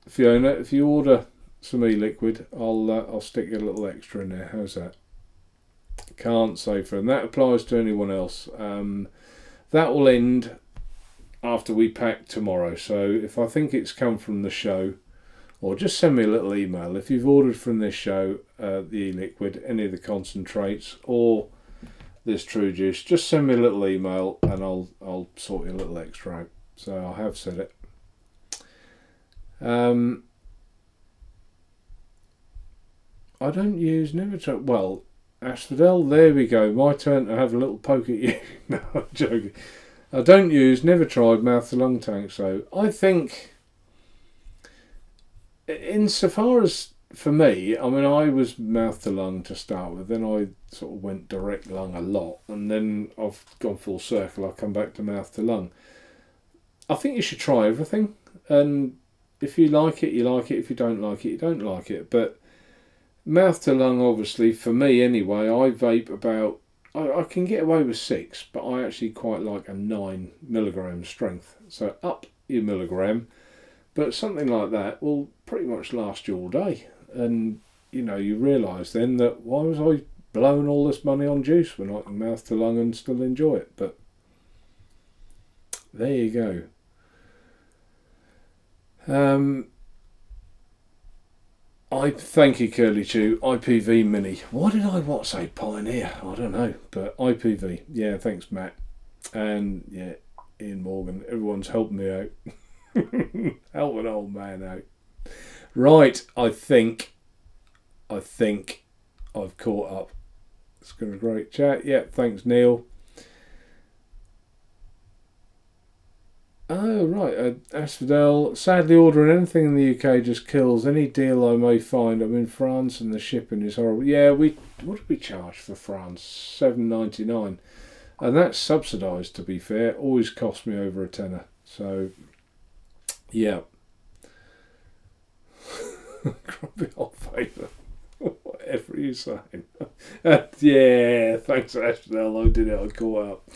Fiona. If you order some e-liquid, I'll stick a little extra in there. How's that? Can't say for, and that applies to anyone else. That will end after we pack tomorrow. So if I think it's come from the show, or just send me a little email. If you've ordered from this show, the e-liquid, any of the concentrates, or this True Juice, just send me a little email and I'll sort you a little extra out. So I have said it. I don't use never try. Well, Asphodel, there we go. My turn to have a little poke at you. No, I'm joking. I don't use, never tried mouth to lung tank. So I think, insofar as for me, I mean, I was mouth to lung to start with. Then I sort of went direct lung a lot, and then I've gone full circle. I come back to mouth to lung. I think you should try everything, and if you like it, you like it. If you don't like it, you don't like it. But mouth to lung, obviously, for me anyway, I vape about, I can get away with 6, but I actually quite like a 9 milligram strength. So up your milligram, but something like that will pretty much last you all day. And, you know, you realise then that why was I blowing all this money on juice when I can mouth to lung and still enjoy it? But there you go. I thank you, Curly Chew. IPV Mini. Why did I say Pioneer? I don't know, but IPV. Yeah, thanks, Matt, and yeah, Ian Morgan. Everyone's helping me out. Help an old man out. Right, I think I've caught up. It's been a great chat. Yeah, thanks, Neil. Oh, right. Asphodel, sadly ordering anything in the UK just kills any deal I may find. I'm in France and the shipping is horrible. Yeah, what did we charge for France? $7.99. And that's subsidised, to be fair. Always cost me over a tenner. So, yeah. Grumpy old favour. Whatever you say. Yeah, thanks, Asphodel. I did it. I caught up.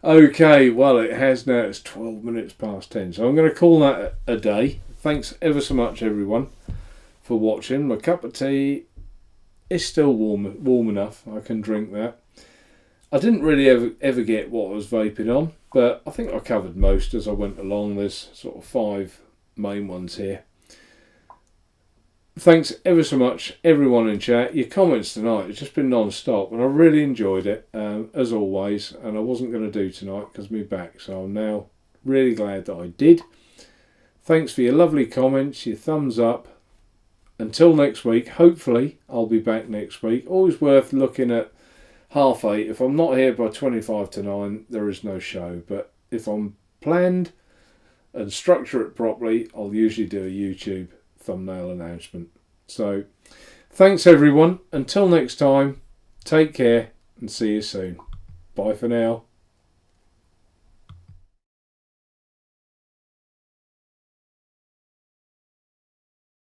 Okay, well, it has now. It's 12 minutes past 10, so I'm going to call that a day. Thanks ever so much, everyone, for watching. My cup of tea is still warm enough. I can drink that. I didn't really ever get what I was vaping on, but I think I covered most as I went along. There's sort of 5 main ones here. Thanks ever so much, everyone in chat. Your comments tonight, it's just been non-stop, and I really enjoyed it, as always. And I wasn't going to do tonight because of my back, so I'm now really glad that I did. Thanks for your lovely comments, your thumbs up. Until next week, hopefully I'll be back next week. Always worth looking at 8:30. If I'm not here by 25 to 9, there is no show. But if I'm planned and structure it properly, I'll usually do a YouTube thumbnail announcement. So thanks everyone. Until next time, take care and see you soon. Bye for now.